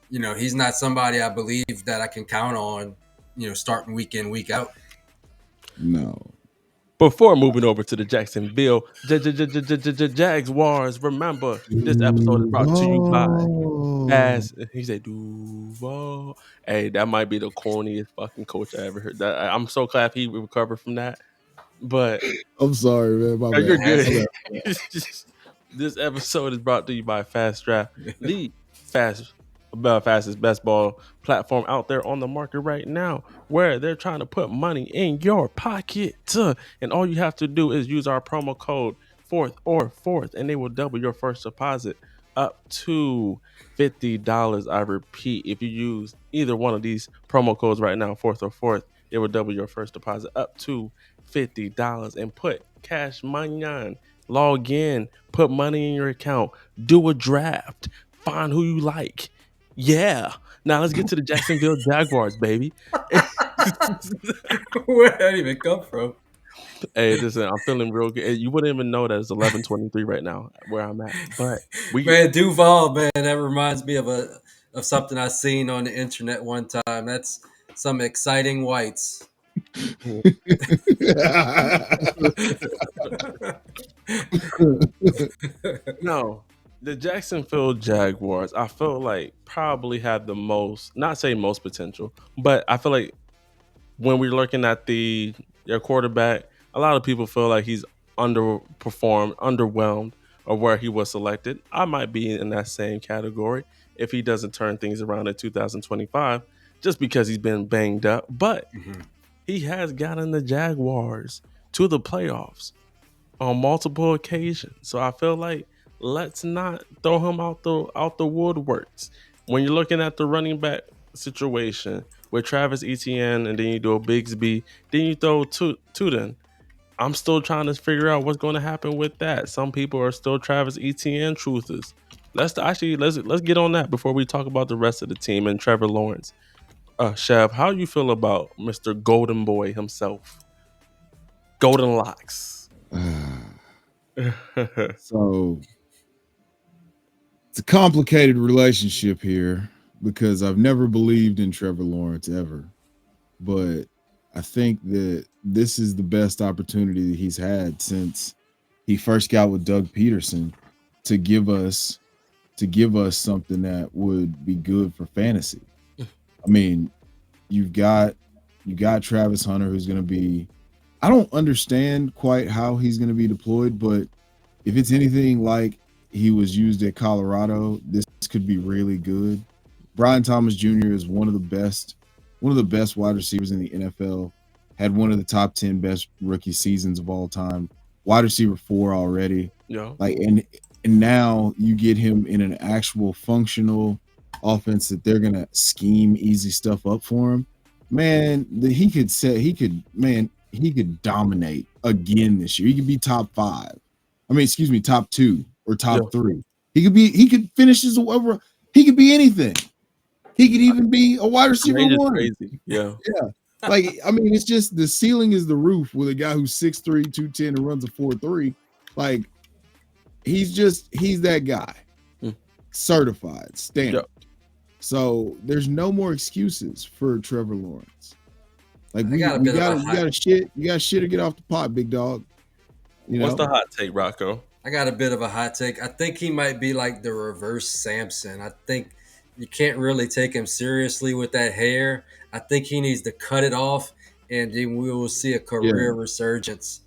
he's not somebody I believe that I can count on, starting week in, week out. No. Before moving over to the Jacksonville Jaguars, remember this episode is brought to you by Fast. He said Duval. Hey, that might be the corniest fucking coach I ever heard. I'm so glad he recovered from that. But I'm sorry, man. My bad. you're good. My bad. This episode is brought to you by Fast Draft, the fastest best ball platform out there on the market right now, where they're trying to put money in your pocket. And all you have to do is use our promo code fourth, and they will double your first deposit up to $50. I repeat, if you use either one of these promo codes right now, fourth, they will double your first deposit up to $50 and put cash money on. Log in, put money in your account, do a draft, find who you like. Yeah. Now let's get to the Jacksonville Jaguars, baby. Where did that even come from? Hey, listen, I'm feeling real good. You wouldn't even know that it's 11:23 right now where I'm at. But Man, Duval, man, that reminds me of something I seen on the internet one time. That's some exciting whites. No, the Jacksonville Jaguars, I feel like probably have the most, not say most potential, but I feel like when we're looking at their quarterback, a lot of people feel like he's underperformed, underwhelmed, or where he was selected. I might be in that same category if he doesn't turn things around in 2025, just because he's been banged up. But he has gotten the Jaguars to the playoffs on multiple occasions. So I feel like let's not throw him out the woodworks. When you're looking at the running back situation with Travis Etienne, and then you do a Bigsby, then you throw Tuden. I'm still trying to figure out what's going to happen with that. Some people are still Travis Etienne truthers. Let's get on that before we talk about the rest of the team and Trevor Lawrence. Chev, how you feel about Mr. Golden Boy himself? Golden Locks. So it's a complicated relationship here because I've never believed in Trevor Lawrence ever. But I think that this is the best opportunity that he's had since he first got with Doug Peterson to give us something that would be good for fantasy. I mean, you got Travis Hunter, who's going to be, I don't understand quite how he's going to be deployed, but if it's anything like he was used at Colorado, this could be really good. Brian Thomas Jr. is one of the best wide receivers in the NFL. Had one of the top 10 best rookie seasons of all time. Wide receiver 4 already. Yeah. Like and now you get him in an actual functional offense that they're gonna scheme easy stuff up for him. Man, he could dominate again this year. He could be top 5. Top 2 or top 3. He could finish as whoever. He could be anything. He could even be a wide receiver 1. Crazy. Yeah. Yeah. Like, I mean, it's just the ceiling is the roof with a guy who's 6'3", 210 and runs a 4.3. Like, he's that guy, Mm. certified, Yep. stamped. So there's no more excuses for Trevor Lawrence. Like I got a we bit of got a you got to shit, you got shit to get off the pot, big dog. You What's know, the hot take, Rocco? I got a bit of a hot take. I think he might be like the reverse Samson. I think you can't really take him seriously with that hair. I think he needs to cut it off, and then we will see a yeah, career resurgence,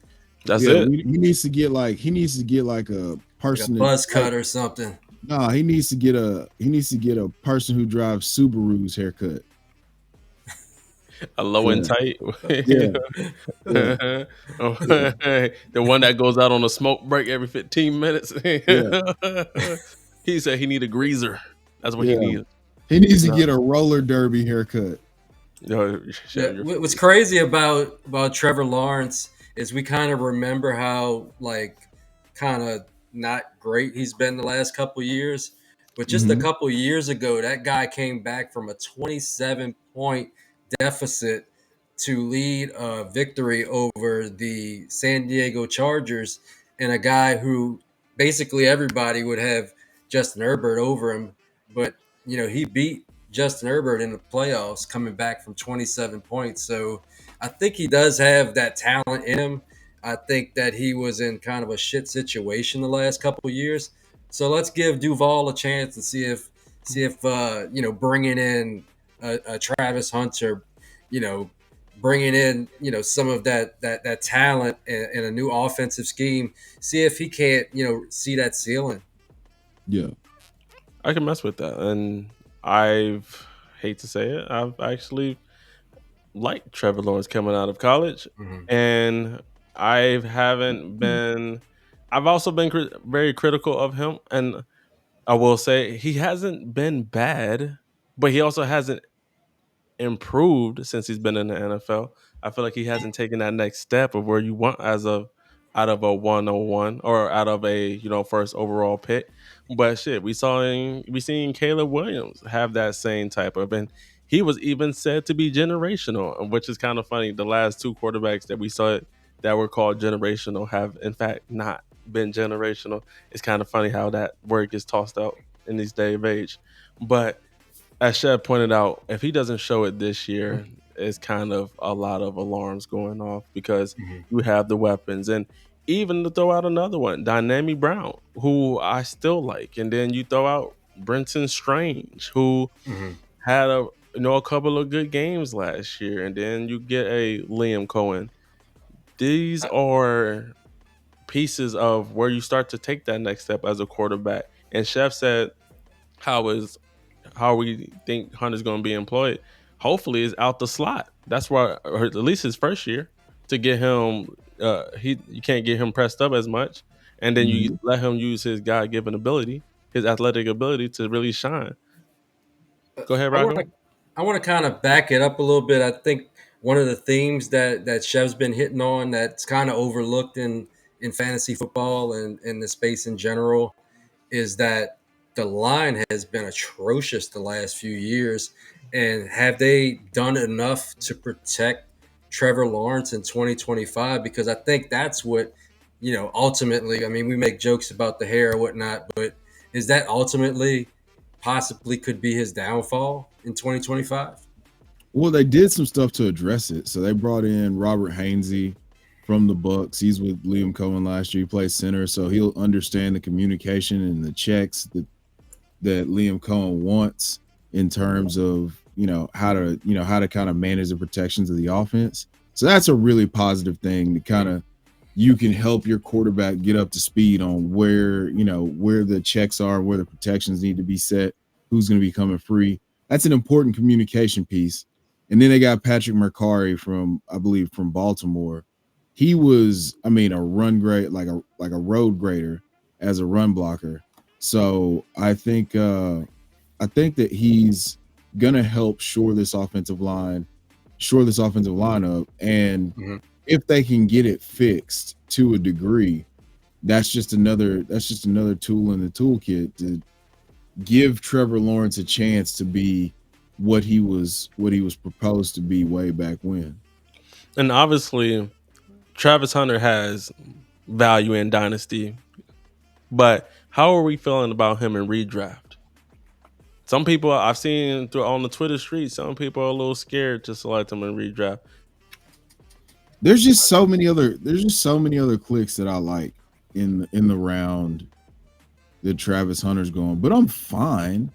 That's yeah. it. He needs to get like a like a person that buzz like cut or something. nah. He needs to get a person who drives Subaru's haircut. A low and Yeah, tight. yeah, yeah, yeah, The one that goes out on a smoke break every 15 minutes. yeah, He said he need a greaser. That's what he yeah. needs. He needs to No, get a roller derby haircut. no, Yeah, Chev, you're what's funny. crazy about Trevor Lawrence is we kind of remember how like kind of not great he's been the last couple years, but just a Hmm. couple years ago, that guy came back from a 27-point deficit to lead a victory over the San Diego Chargers, and a guy who basically everybody would have Justin Herbert over him, but he beat Justin Herbert in the playoffs coming back from 27 points. So I think he does have that talent in him. I think that he was in kind of a shit situation the last couple of years. So let's give Duval a chance and see if bringing in a Travis Hunter, you know bringing in some of that talent and a new offensive scheme, see if he can't see that ceiling. Yeah. I can mess with that. And I've hate to say it, I've actually liked Trevor Lawrence coming out of college. Mhm. And I haven't been I've also been very critical of him. And I will say he hasn't been bad, but he also hasn't improved since he's been in the NFL. I feel like he hasn't taken that next step of where you want as of out of a 101 or out of a first overall pick. But shit, we seen Caleb Williams have that same type of, and he was even said to be generational, which is kind of funny. The last two quarterbacks that we saw that were called generational have in fact not been generational. It's kind of funny how that word gets tossed out in this day of age. But as Chev pointed out, if he doesn't show it this year, it's kind of a lot of alarms going off because Mhm. you have the weapons. And even to throw out another one, Dynamic Brown, who I still like. And then you throw out Brenton Strange, who Mhm. had a couple of good games last year. And then you get a Liam Cohen. These are pieces of where you start to take that next step as a quarterback. And Chef said how is how we think Hunter's going to be employed. Hopefully, is out the slot. That's why, or at least his first year, to get him. You can't get him pressed up as much, and then you Mhm. let him use his God given ability, his athletic ability to really shine. Go ahead, I want Rocco. to I want to kind of back it up a little bit. I think one of the themes that Chev's been hitting on that's kind of overlooked in fantasy football and in the space in general is that the line has been atrocious the last few years. And have they done enough to protect Trevor Lawrence in 2025? Because I think that's what, ultimately, I mean, we make jokes about the hair or whatnot, but is that ultimately possibly could be his downfall in 2025? Well, they did some stuff to address it. So they brought in Robert Hainsey from the Bucks. He's with Liam Cohen last year. He plays center, so he'll understand the communication and the checks that Liam Cohen wants in terms of how to kind of manage the protections of the offense. So that's a really positive thing to kind of you can help your quarterback get up to speed on where the checks are, where the protections need to be set, who's going to be coming free. That's an important communication piece. And then they got Patrick Mercari from, I believe, from Baltimore. He was, I mean, a run grade, like a road grader as a run blocker. So I think that he's gonna help shore this offensive line up. And Mm-hmm. if they can get it fixed to a degree, that's just another tool in the toolkit to give Trevor Lawrence a chance to be what he was proposed to be way back when. And obviously, Travis Hunter has value in Dynasty But how are we feeling about him in redraft? Some people I've seen through on the Twitter street, some people are a little scared to select him in redraft. There's just so many other clicks that I like in the round that Travis Hunter's going, but I'm fine.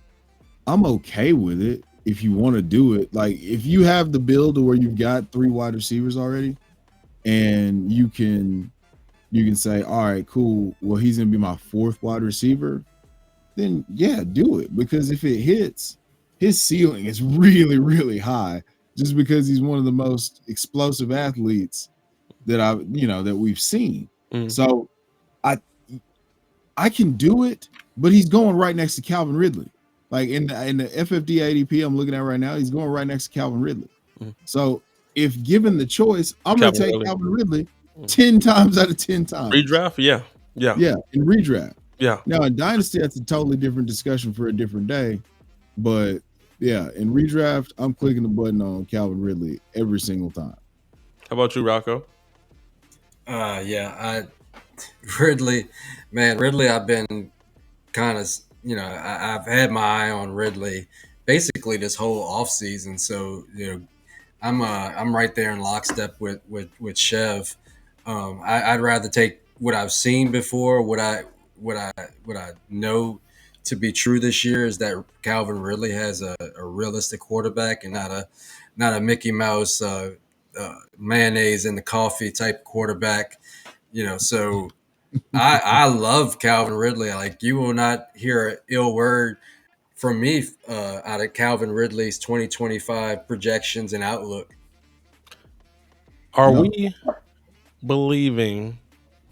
I'm okay with it if you want to do it. Like if you have the build to where you've got 3 wide receivers already, and you can say, all right, cool. Well, he's gonna be my 4th wide receiver. Then yeah, do it, because if it hits, his ceiling is really, really high, just because he's one of the most explosive athletes that we've seen. So I can do it, but he's going right next to Calvin Ridley. Like in the FFD ADP I'm looking at right now, he's going right next to Calvin Ridley. So if given the choice, I'm going to take Calvin Ridley 10 times out of 10 times. Redraft, yeah, in redraft. Yeah. Now in Dynasty, that's a totally different discussion for a different day. But yeah, in redraft, I'm clicking the button on Calvin Ridley every single time. How about you, Rocco? Ridley, I've been kind of, I've had my eye on Ridley basically this whole offseason. So, I'm right there in lockstep with Chev. I'd rather take what I've seen before, what I know to be true this year is that Calvin Ridley has a realistic quarterback and not a Mickey Mouse mayonnaise in the coffee type quarterback. So I love Calvin Ridley. Like, you will not hear an ill word from me out of Calvin Ridley's 2025 projections and outlook. Are we believing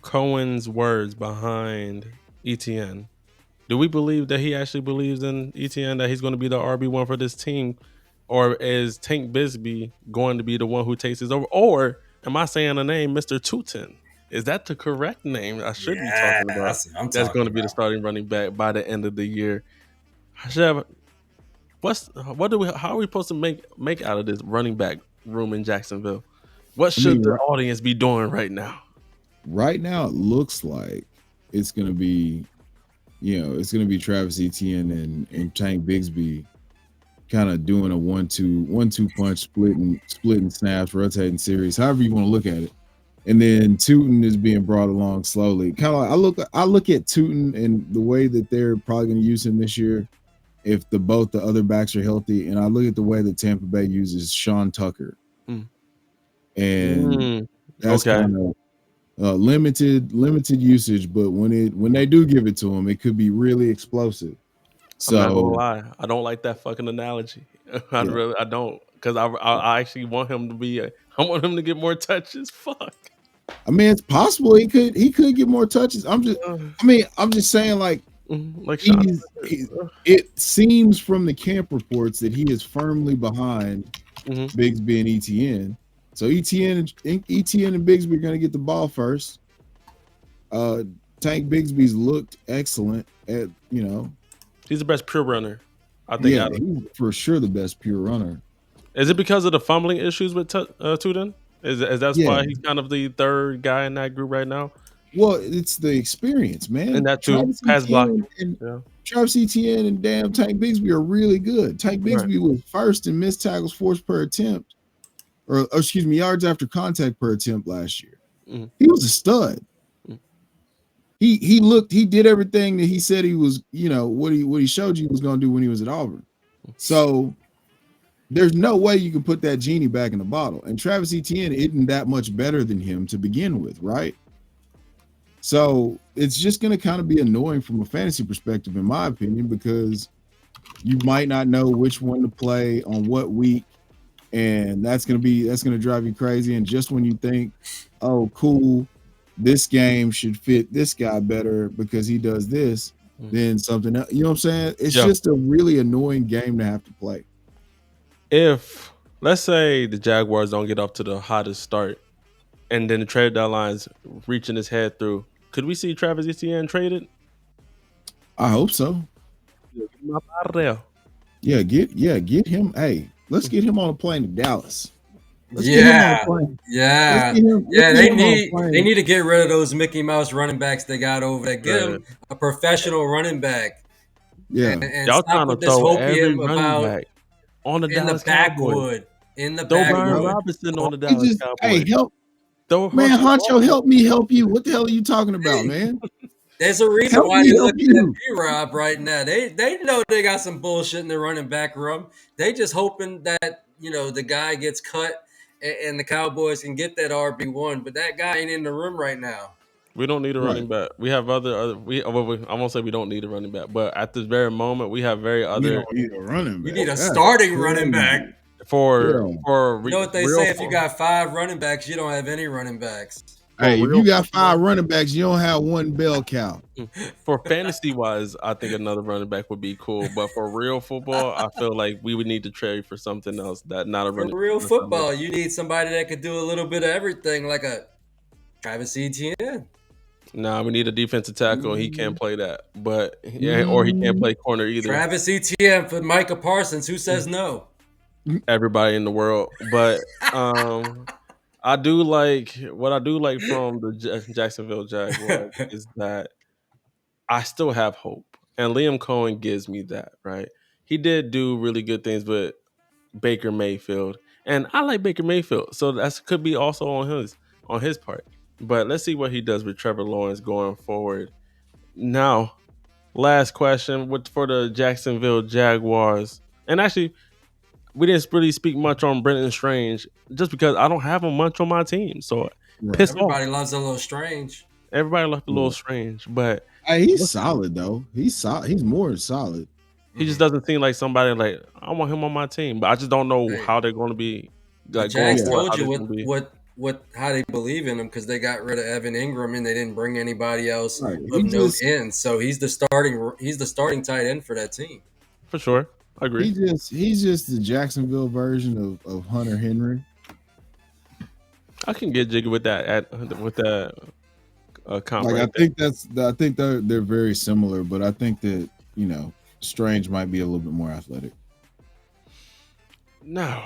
Cohen's words behind ETN? Do we believe that he actually believes in ETN, that he's going to be the RB1 for this team? Or is Tank Bigsby going to be the one who takes his over? Or am I saying the name Mr. Tootin? Is that the correct name I should be talking about? That's going to be the starting running back by the end of the year. Chev, how are we supposed to make out of this running back room in Jacksonville? What should the audience be doing right now? Right now, it looks like it's going to be, Travis Etienne and Tank Bigsby kind of doing a 1-2 punch, splitting snaps, rotating series, however you want to look at it. And then Tootin is being brought along slowly. Kind of like I look at Tootin and the way that they're probably going to use him this year, if both the other backs are healthy, and I look at the way that Tampa Bay uses Sean Tucker, and that's kind of limited usage. But when they do give it to him, it could be really explosive. So I'm not gonna lie, I don't like that fucking analogy. I don't, because I actually want him to be. I want him to get more touches. Fuck. I mean, it's possible he could get more touches. I'm just saying, like it seems from the camp reports that he is firmly behind Bigsby and ETN. So ETN and Bigsby are going to get the ball first. Tank Bigsby's looked excellent at, he's the best pure runner. I think. Yeah, he's for sure the best pure runner. Is it because of the fumbling issues with Tootin? Is that why he's kind of the third guy in that group right now? Well, it's the experience, man. And that too, pass block. Travis Etienne and damn Tank Bigsby are really good. Tank Bigsby was first in missed tackles forced per attempt, or excuse me, yards after contact per attempt last year. He was a stud. He did everything that he said he was, what he showed you he was going to do when he was at Auburn. So there's no way you can put that genie back in the bottle. And Travis Etienne isn't that much better than him to begin with, right? So it's just going to kind of be annoying from a fantasy perspective, in my opinion, because you might not know which one to play on what week, and that's going to drive you crazy. And just when you think, oh, cool, this game should fit this guy better because he does this, then something else. You know what I'm saying? It's just a really annoying game to have to play. If, let's say, the Jaguars don't get off to the hottest start, and then the trade deadline's reaching his head through, could we see Travis Etienne traded? I hope so. Get him out of there. Yeah, get him. Hey, let's get him on a plane to Dallas. Let's get him on a Yeah, plane. yeah, Let's yeah. get They him on a they plane. need to get rid of those Mickey Mouse running backs they got over there. Get Yeah. them a professional running back, Yeah. and Y'all stop trying to with this throw every hopium running about back on the in the Dallas Cowboys. backwood. In the Throw Hey, Brian bro. backwood. Robinson on the He Dallas just, hey, Cowboys. help. Throw Man, Herschel Honcho, Walker. help me help you. What the hell are you talking about, man? There's a reason Help why me they're help looking at you. B-Rob right now. They know they got some bullshit in the running back room. They just hoping that the guy gets cut and the Cowboys can get that RB1, but that guy ain't in the room right now. We don't need a Right. running back. We have I won't say we don't need a running back, but at this very moment, we have very We other don't need a running You back. need a That's starting running back. crazy. for Yeah. You know what they real say? If you got 5 running backs, you don't have any running backs. for Hey, if real you got football. 5 running backs, you don't have one bell cow. For fantasy wise, I think another running back would be cool. But for real football, I feel like we would need to trade for something else that not a For running. real That's not football, you need somebody that could do a little bit of everything, like a Travis Etienne. Nah, we need a defensive tackle. He can't play that, but yeah, or he can't Mm. play corner either. Travis Etienne for Micah Parsons. Who says no? Everybody in the world, but I do like what I do like from the Jacksonville Jaguars is that I still have hope, and Liam Cohen gives me that. Right, he did do really good things with Baker Mayfield, and I like Baker Mayfield, so that could be also on his part. But let's see what he does with Trevor Lawrence going forward. Now, last question for the Jacksonville Jaguars, and actually, we didn't really speak much on Brenton Strange just because I don't have him much on my team. So Right. pissed off. Everybody loves a little strange. Everybody left a little Yeah. strange, but Hey, he's solid though. He's solid. He's more than solid. he just doesn't seem like somebody like I want him on my team. But I just don't know Hey, how they're going to be the like going Jags Yeah. forward. told How you they're going to be. what how they believe in him because they got rid of Evan Ingram and they didn't bring anybody else Right. of note in. So he's the starting tight end for that team. For sure, I agree. He's just the Jacksonville version of Hunter Henry. I can get jiggy with that comp Like right I there. think they're very similar, but I think that Strange might be a little bit more athletic. No.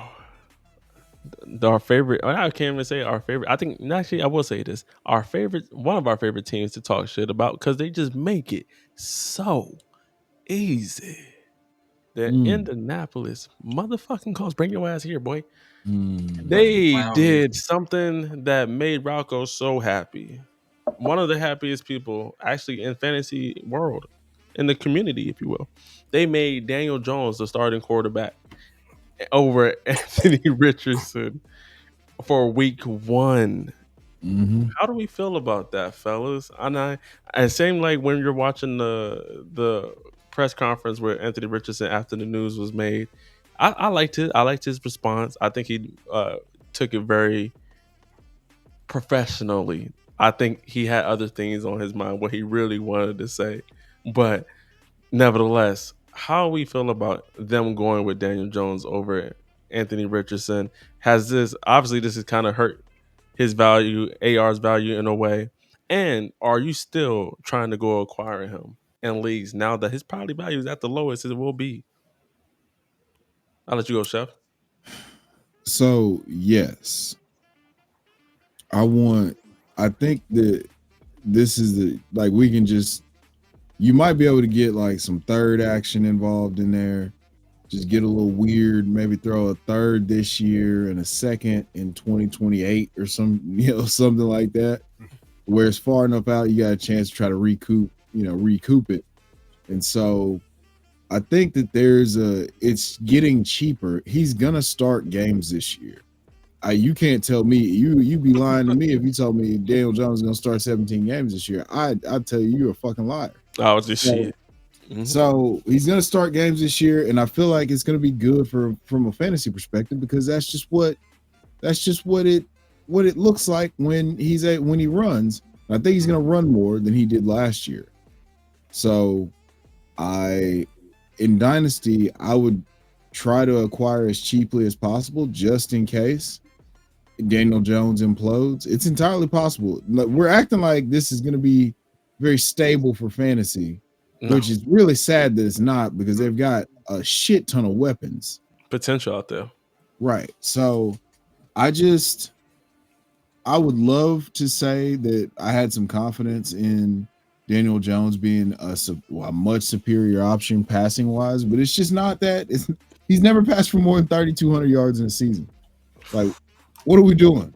Our favorite, I can't even say our favorite. I think actually I will say this. One of our favorite teams to talk shit about because they just make it so easy. The Mm. Indianapolis motherfucking Colts, bring your ass here, boy. Mm. Fucking They clown you. did something that made Rocco so happy. One of the happiest people actually in fantasy world, in the community, if you will. They made Daniel Jones the starting quarterback over Anthony Richardson for week 1. Mm-hmm. How do we feel about that, fellas? And same like when you're watching the press conference where Anthony Richardson after the news was made. I liked it. I liked his response. I think he took it very professionally. I think he had other things on his mind, what he really wanted to say. But nevertheless, how we feel about them going with Daniel Jones over Anthony Richardson? Has this has kind of hurt his value, AR's value in a way? And are you still trying to go acquire him in leagues now that his probably value is at the lowest it will be? I'll let you go, Chef. So yes, I think that this is we can just, you might be able to get like some third action involved in there. Just get a little weird, maybe throw a third this year and a second in 2028 or something like that. Where it's far enough out, you got a chance to try to recoup it. And so I think that it's getting cheaper. He's gonna start games this year. You can't tell me you be lying to me if you told me Daniel Jones is gonna start 17 games this year. I'd tell you're a fucking liar. Oh, it's just So, shit. Mhm. so he's gonna start games this year, and I feel like it's gonna be good from a fantasy perspective because that's just what it looks like when he runs. I think he's gonna run more than he did last year. So in Dynasty, I would try to acquire as cheaply as possible just in case Daniel Jones implodes. It's entirely possible. We're acting like this is going to be very stable for fantasy, No. which is really sad that it's not because they've got a shit ton of weapons. Potential out there. Right. So I just I would love to say that I had some confidence in Daniel Jones being a much superior option passing wise, but it's just not that. He's never passed for more than 3,200 yards in a season. Like, what are we doing?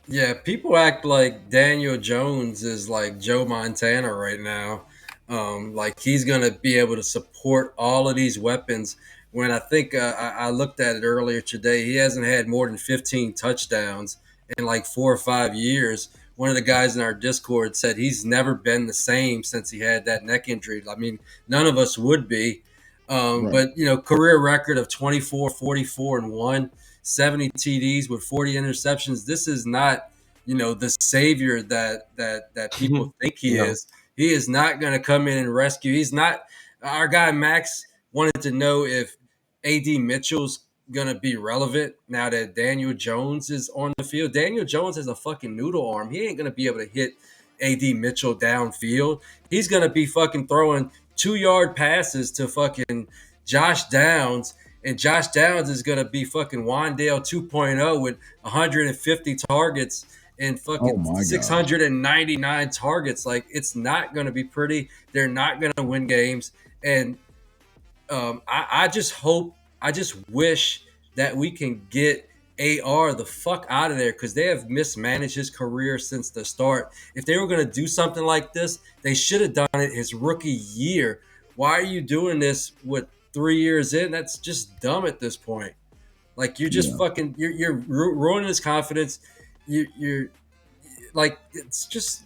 Yeah, people act like Daniel Jones is like Joe Montana right now. Like he's gonna be able to support all of these weapons. When I think I looked at it earlier today, he hasn't had more than 15 touchdowns in like 4 or 5 years. One of the guys in our Discord said he's never been the same since he had that neck injury. I mean, none of us would be. Right. But career record of 24, 44, and 1, 70 TDs with 40 interceptions. This is not, the savior that people think he No. is. He is not going to come in and rescue. He's not. Our guy Max wanted to know if AD Mitchell's going to be relevant now that Daniel Jones is on the field. Daniel Jones has a fucking noodle arm. He ain't going to be able to hit AD Mitchell downfield. He's going to be fucking throwing 2-yard passes to fucking Josh Downs, and Josh Downs is going to be fucking Wandale 2.0 with 150 targets and Oh fucking my god. 699 targets. Like, it's not going to be pretty. They're not going to win games. And I just wish that we can get AR the fuck out of there, because they have mismanaged his career since the start. If they were going to do something like this, they should have done it his rookie year. Why are you doing this with 3 years in? That's just dumb at this point. Like, you're just Yeah. fucking you're ruining his confidence. You're like, it's just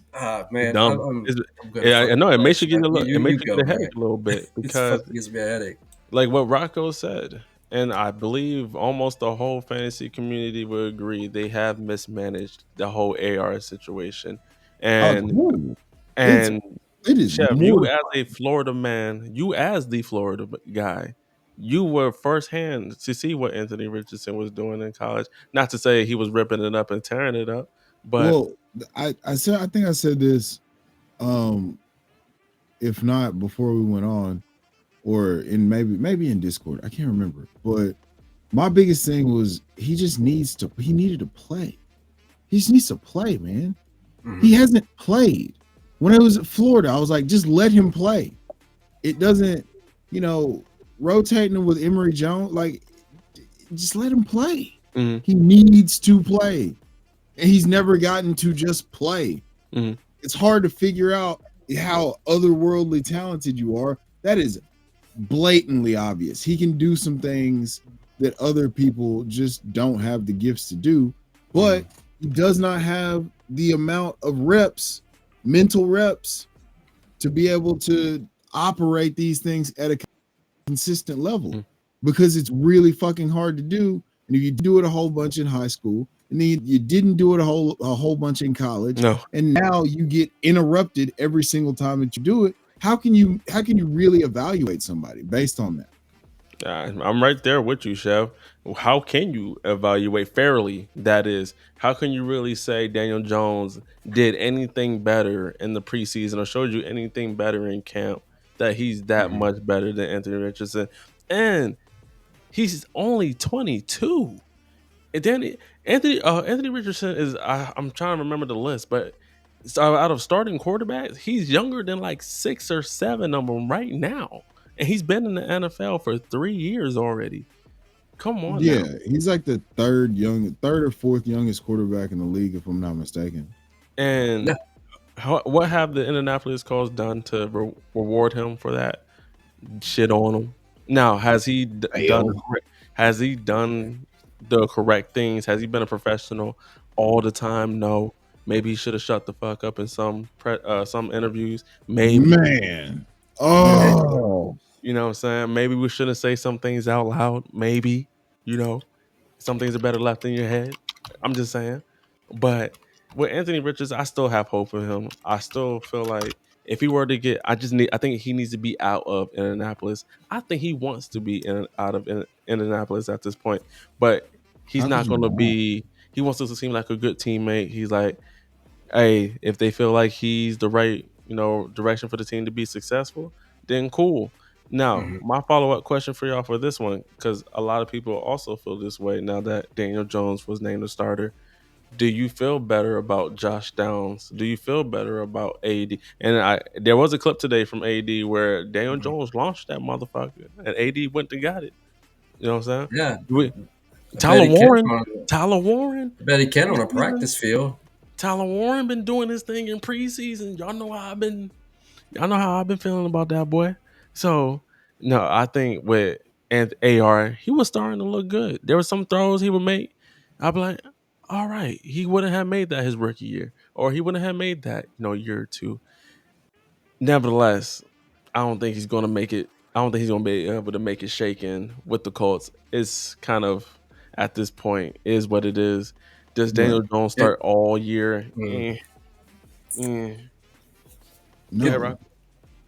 man. Dumb. I'm gonna Yeah, I fucking know. It crash, makes you get man. it makes you Go, get a man. headache a little bit It's because, fucking gives me a headache. like what Rocco said, and I believe almost the whole fantasy community would agree, they have mismanaged the whole AR situation. Oh, And ooh, it's and it is Chev, you as mortifying. a Florida man, you as the Florida guy, you were firsthand to see what Anthony Richardson was doing in college. Not to say he was ripping it up and tearing it up, but Well, I think I said this, um, if not before we went on, or in maybe in Discord. I can't remember. But my biggest thing was he needed to play. He just needs to play, man. He Mhm. hasn't played. When I was at Florida, I was like, just let him play. It doesn't, you know, rotating him with Emory Jones, like just let him play. mhm, He needs to play. And he's never gotten to just play. mhm. It's hard to figure out how otherworldly talented you are. That is blatantly obvious. He can do some things that other people just don't have the gifts to do, but he does not have the amount of reps, mental reps, to be able to operate these things at a consistent level, Mm. because it's really fucking hard to do. And if you do it a whole bunch in high school, and then you didn't do it a whole bunch in college, No. and now you get interrupted every single time that you do it, how can you really evaluate somebody based on that? I'm right there with you, Chev. How can you evaluate fairly? That is, how can you really say Daniel Jones did anything better in the preseason or showed you anything better in camp that he's that Mhm. much better than Anthony Richardson? And he's only 22. And then Anthony Richardson is, I'm trying to remember the list, but so out of starting quarterbacks, he's younger than like 6 or 7 of them right now, and he's been in the NFL for 3 years already. Come on now. Yeah, he's like the third or fourth youngest quarterback in the league, if I'm not mistaken. And Yeah. what have the Indianapolis Colts done to reward him for that? Shit on him. Now, has he done the Fail. correct? Has he done the correct things? Has he been a professional all the time? No. Maybe he should have shut the fuck up in some interviews. Maybe. Man. Yeah. Oh, You know what I'm saying? Maybe we shouldn't say some things out loud. Maybe, you know, some things are better left in your head. I'm just saying. But with Anthony Richards, I still have hope for him. I still feel like if he were to get, I think he needs to be out of Indianapolis. I think he wants to be out of Indianapolis at this point, but he's how could not you going to not? be. He wants us to seem like a good teammate. He's like, hey, if they feel like he's the right, direction for the team to be successful, then cool. Now, Mhm. my follow up question for y'all for this one, because a lot of people also feel this way now that Daniel Jones was named a starter. Do you feel better about Josh Downs? Do you feel better about AD? And there was a clip today from AD where Daniel Mhm. Jones launched that motherfucker, and AD went to got it. You know what I'm saying? Yeah, We, I bet Tyler he can. Warren, Tyler Warren, I bet he can on a preseason. practice field. Tyler Warren been doing his thing in preseason. Y'all know how I've been feeling about that boy. So no, I think with and AR, he was starting to look good. There were some throws he would make. I'd be like, all right, he wouldn't have made that his rookie year, or he wouldn't have made that, year or two. Nevertheless, I don't think he's gonna make it. I don't think he's gonna be able to make it shaken with the Colts. It's kind of at this point is what it is. Does Right. Daniel Jones It, start all year? mm. Go get ahead, No. Rock.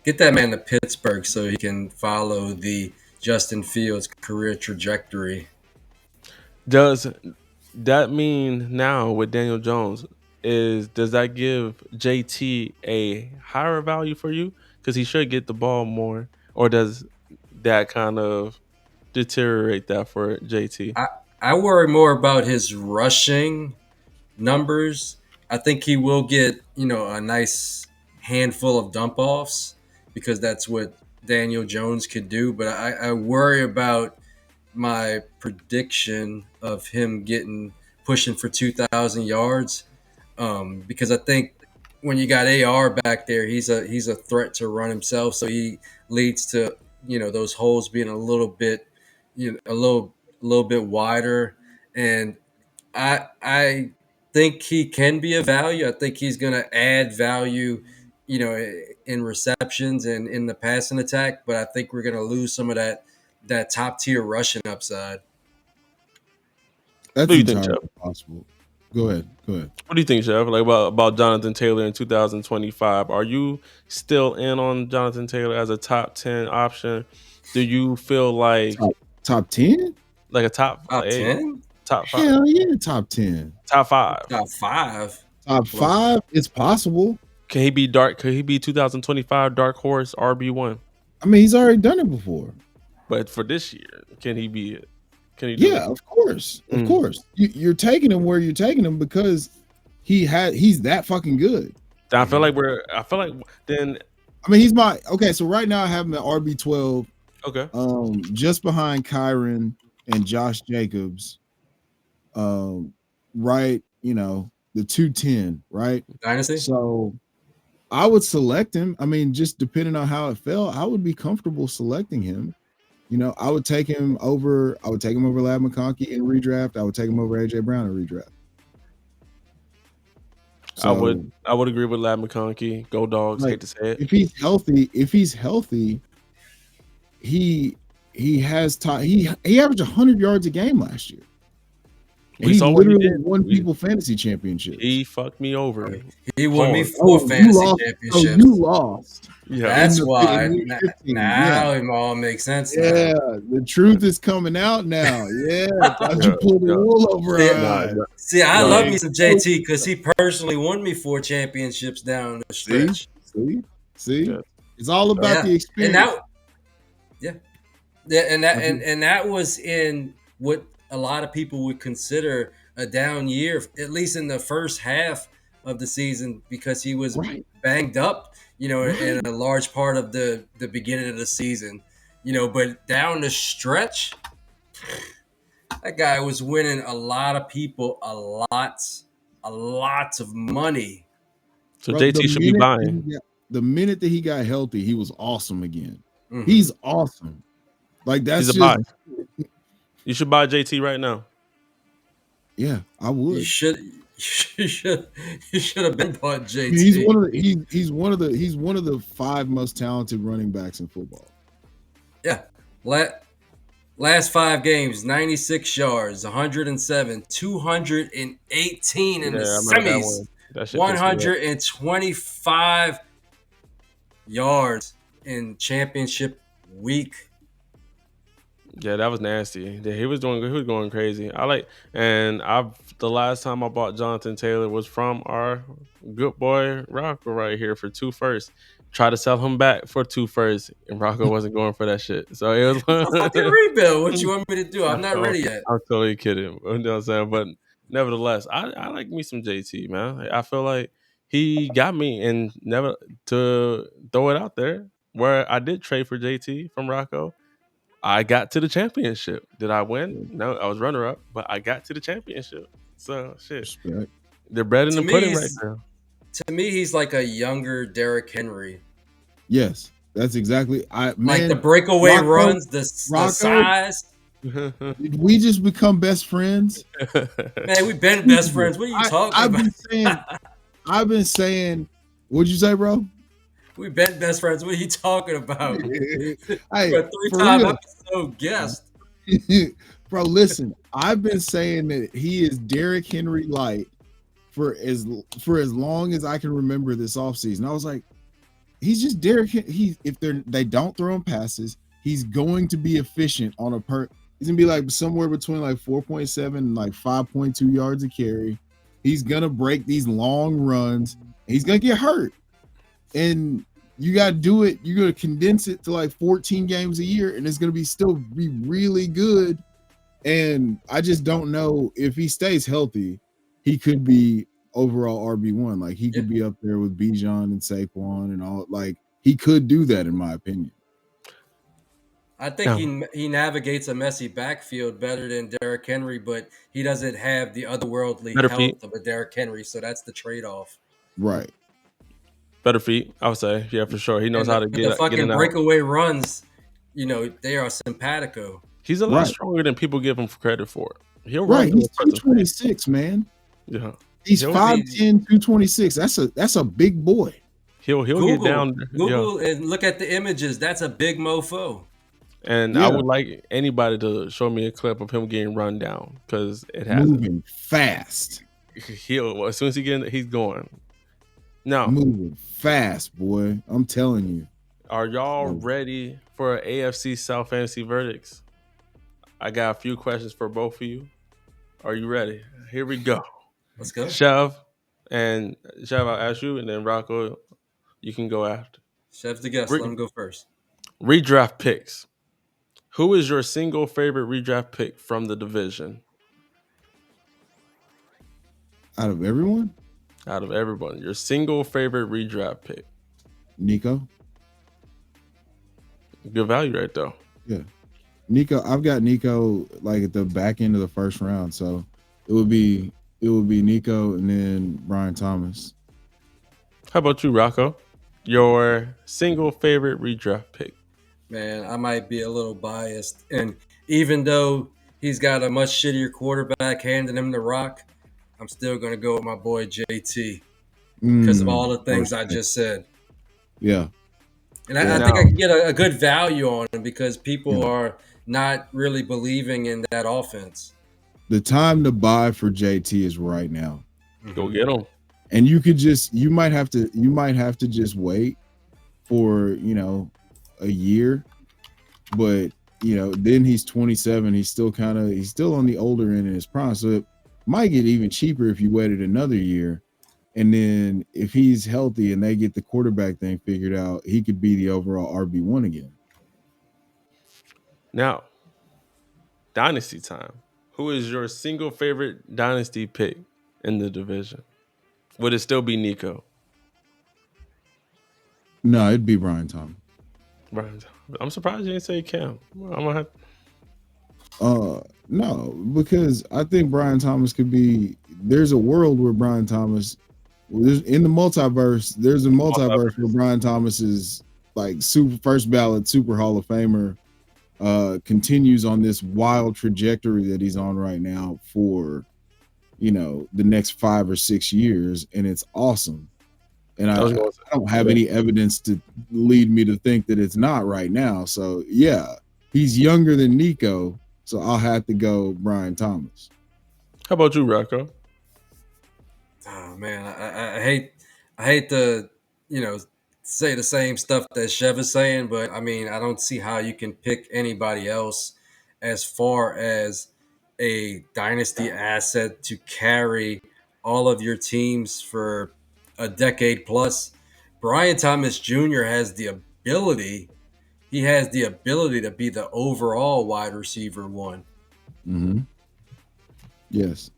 get that man to Pittsburgh so he can follow the Justin Fields career trajectory. Does that mean now with Daniel Jones does that give JT a higher value for you because he should get the ball more, or does that kind of deteriorate that for JT? I worry more about his rushing numbers. I think he will get, a nice handful of dump offs because that's what Daniel Jones could do. But I worry about my prediction of him getting pushing for 2,000 yards because I think when you got AR back there, he's a threat to run himself. So he leads to those holes being a little bit a little bit wider, and I think he can be a value. I think he's going to add value, in receptions and in the passing attack. But I think we're going to lose some of that top tier rushing upside. What That's do you think, entirely Chev? possible. Go ahead. Go ahead. What do you think, Chev? Like about Jonathan Taylor in 2025? Are you still in on Jonathan Taylor as a top 10 option? Do you feel Top top 10? like a top Top like 10, top five? Hell yeah, top 10. Top five? top five. Top Close. 5? It's possible. Can he be dark? Could he be 2025 dark horse RB1? I mean, he's already done it before. But for this year, can he be it? Can he do Yeah, it? of course. Of Mm. course. You're taking him where you're taking him because he's that fucking good. I feel like then I mean, he's my okay. So right now I have him at RB12, okay. just behind Kyron and Josh Jacobs. Right, the 210, right? Dynasty. So I would select him. I mean, just depending on how it fell, I would be comfortable selecting him. I would take him over. I would take him over Lab McConkey in redraft. I would take him over AJ Brown in redraft. I would agree with Lab McConkey. Go Dogs. Like, Hate to say it. if he's healthy, he has time. He averaged 100 yards a game last year. And We he saw what he literally did. won people fantasy championships. He fucked me over. He won me Hard. 4 you fantasy lost. championships. You lost. Yeah. That's in why. week 15. Now it all makes sense. Now. Yeah, the truth is coming out now. Yeah, thought you pulled the wool over Yeah. our eyes. See, I No. love me some JT because he personally won me 4 championships down the stretch. See, Yeah. it's all about the And experience. that was in what a lot of people would consider a down year, at least in the first half of the season, because he was Right. banged up, in a large part of the beginning of the season, but down the stretch, that guy was winning a lot of people a lot of money. So Bro, JT should be buying. the minute that he got healthy, he was awesome again. Mhm. He's awesome. Like that's He's a just buy. You should buy JT right now. yeah, I You would. should have been bought JT. He's one of the 5 most talented running backs in football. Yeah. Last 5 games, 96 yards, 107, 218 in the I remember that semis, one. That shit pissed me off. 125 yards in championship week. Yeah, that was nasty. Yeah, he was going crazy. The last time I bought Jonathan Taylor was from our good boy Rocker right here for 2 firsts. Try to sell him back for 2 firsts, and Rocco wasn't going for that shit. So it was It's a fucking rebuild. What you want me to do? I'm not no, ready yet. I'm totally kidding. You know what I'm saying? But nevertheless, I like me some JT, man. I feel like he got me, and never to throw it out there where I did trade for JT from Rocco. I got to the championship. Did I win? No, I was runner up, but I got to the championship. So shit, Respect. they're bread in To the me, pudding right now. he's like a younger Derrick Henry. Yes, that's exactly. Like the Man, breakaway Rocco, runs, the Rocco, size. did we just become best friends? Man, we've been best friends. What are you talking I've about? been saying, I've been saying. What'd you say, bro? We've been best friends. What are you talking about? Hey, For a for three-time real, episode guest. bro. Listen, I've been saying that he is Derrick Henry light for as long as I can remember this offseason. I was like, he's just Derrick. He if they don't throw him passes, he's going to be efficient on a. He's gonna be like somewhere between like 4.7 and like 5.2 yards a carry. He's gonna break these long runs. He's gonna get hurt, and you got to do it. You're gonna condense it to like 14 games a year, and it's gonna be still be really good. And I just don't know if he stays healthy, he could be overall RB1. Like he could be up there with Bijan and Saquon and all. Like he could do that, in my opinion. I think he navigates a messy backfield better than Derrick Henry, but he doesn't have the otherworldly Better feet. health of a Derrick Henry, so that's the trade-off. Right. Better feet, I would say. Yeah, for sure. He knows how to the get fucking in out. breakaway runs, they are simpatico. He's a lot stronger than people give him credit for. He'll right. run. He's 226, man. Yeah. He's 5'10", 226. That's a big boy. He'll get down. Google and look at the images. That's a big mofo. And I would like anybody to show me a clip of him getting run down because it has moving fast. As soon as he get in, he's going. Now moving fast, boy. I'm telling you. Are y'all ready for AFC South Fantasy verdicts? I got a few questions for both of you. Are you ready? Here we go. Let's go. Chev, I'll ask you, and then Rocco, you can go after. Chev's the guest. Let him go first. Redraft picks. Who is your single favorite redraft pick from the division? Out of everyone? Out of everyone. Your single favorite redraft pick. Nico. Good value right though. Yeah. Nico, I've got Nico like at the back end of the first round. So it would be Nico and then Brian Thomas. How about you, Rocco? Your single favorite redraft pick. Man, I might be a little biased. And even though he's got a much shittier quarterback handing him the rock, I'm still going to go with my boy JT because of all the things I just said. Yeah. And I think I can get a good value on him because people are not really believing in that offense. The time to buy for JT is right now. Go get him. And you might have to just wait for, a year, but then he's 27. He's still on the older end in his prime. So it might get even cheaper if you waited another year. And then if he's healthy and they get the quarterback thing figured out, he could be the overall RB1 again. Now, Dynasty time. Who is your single favorite Dynasty pick in the division? Would it still be Nico? No, it'd be Brian Thomas. I'm surprised you didn't say Cam. I'm gonna have. No, because I think Brian Thomas could be. There's a world where Brian Thomas, in the multiverse. There's a multiverse where Brian Thomas is like super first ballot, super Hall of Famer. Continues on this wild trajectory that he's on right now for, the next 5 or 6 years, and it's awesome. And I don't have any evidence to lead me to think that it's not right now. So yeah, he's younger than Nico, so I'll have to go Brian Thomas. How about you, Rocco? Oh man, I hate to say the same stuff that Chev is saying, but I mean I don't see how you can pick anybody else as far as a dynasty asset to carry all of your teams for a decade plus Brian Thomas Jr. has the ability. He has the ability to be the overall wide receiver one. Mm-hmm. Yes,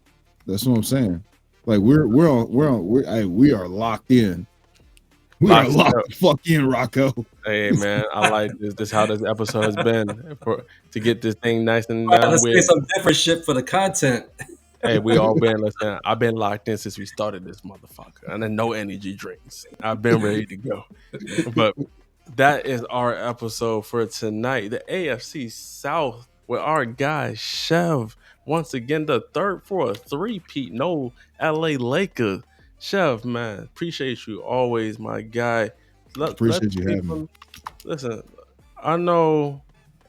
that's what I'm saying. Like we are locked in. We are locked the fuck in, Rocco. Hey man, I like this. This is how this episode has been to get this thing nice and Let's done say with. some different shit for the content. Hey, we all been listening. I've been locked in since we started this motherfucker, and then no energy drinks. I've been ready to go. But that is our episode for tonight. The AFC South with our guy Chev. Once again, the third for a three-peat. No LA Lakers. Chev, man, appreciate you always, my guy. Appreciate you having me. Listen, I know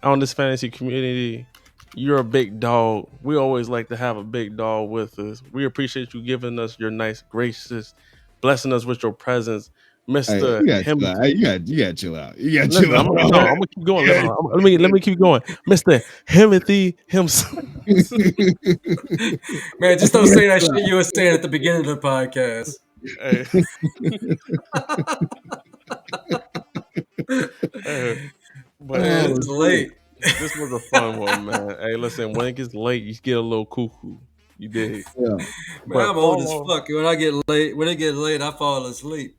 on this fantasy community, you're a big dog. We always like to have a big dog with us. We appreciate you giving us your nice gracious, blessing us with your presence, Mister. You gotta chill out. You gotta Listen, chill out. I'm gonna keep going. Listen, let me keep going, Mister Timothy himself. Man, just don't say that shit you were saying at the beginning of the podcast. Hey. But it's late. This was a fun one, man. Hey, listen, when it gets late, you get a little cuckoo. You dig? Yeah. Man, I'm old as fuck. When it gets late, I fall asleep.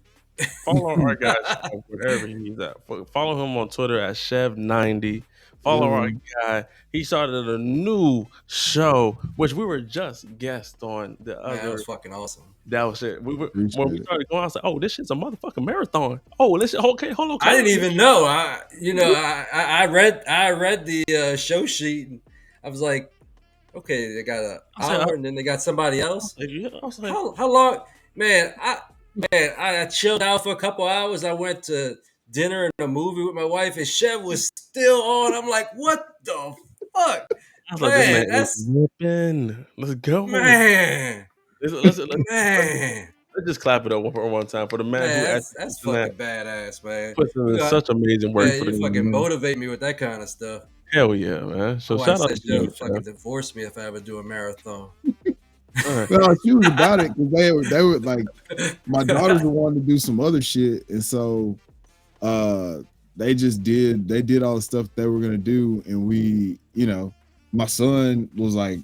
Follow our guy Chev wherever he's at. Follow him on Twitter at Chev90. Follow our guy. He started a new show, which we were just guests on the other. That was fucking awesome. That was it. When we started going, I was like, "Oh, this shit's a motherfucking marathon." Oh, this shit. Okay, hold on. I didn't even know. I read the show sheet. And I was like, okay, they got an hour, and then they got somebody else. How long, man? I chilled out for a couple hours. I went to dinner and a movie with my wife, and Chev was still on. I'm like, what the fuck? I was like, man, that's whipping. Let's go, man. Let's just clap it up one time for the man who that's fucking badass, man. Puts in such amazing work for you fucking motivate me with that kind of stuff. Hell yeah, man. So shout out to you. Fucking divorce me if I ever do a marathon. Well, she was about it because they were like, my daughters were wanting to do some other shit, and so they did all the stuff they were gonna do, and we, my son was like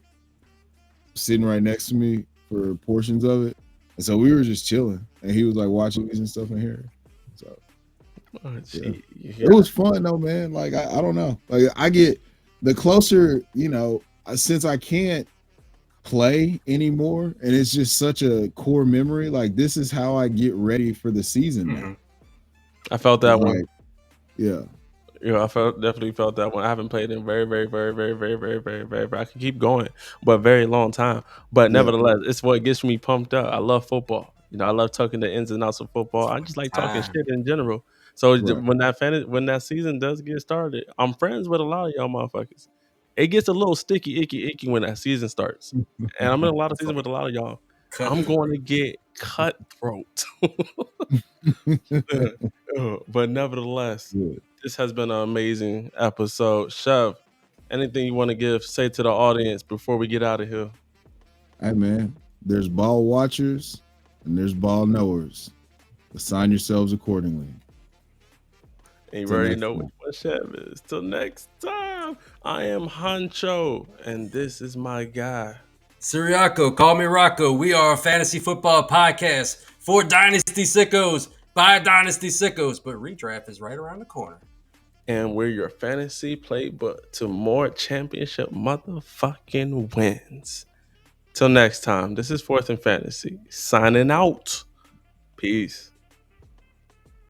sitting right next to me for portions of it, and so we were just chilling, and he was like watching movies and stuff in here. So it was fun though, man. Like I don't know, like I get the closer, since I can't play anymore, and it's just such a core memory. Like this is how I get ready for the season now. I felt that one. Yeah. I definitely felt that one. I haven't played in very, very, very, very, very, very, very, very, very. I can keep going, but very long time. But nevertheless, it's what gets me pumped up. I love football. I love talking the ins and outs of football. I just like talking shit in general. So when that season does get started, I'm friends with a lot of y'all motherfuckers. It gets a little sticky, icky when that season starts, and I'm in a lot of seasons with a lot of y'all. I'm going to get cutthroat. But nevertheless, this has been an amazing episode. Chev, anything you want to say to the audience before we get out of here? Hey man, there's ball watchers and there's ball knowers. Assign yourselves accordingly. And you already know what Chev is. Till next time, I am Hancho, and this is my guy. Siriaco, call me Rocco. We are a fantasy football podcast for Dynasty Sickos by Dynasty Sickos, but Redraft is right around the corner. And we're your fantasy playbook to more championship motherfucking wins. Till next time, this is Fourth and Fantasy, signing out. Peace.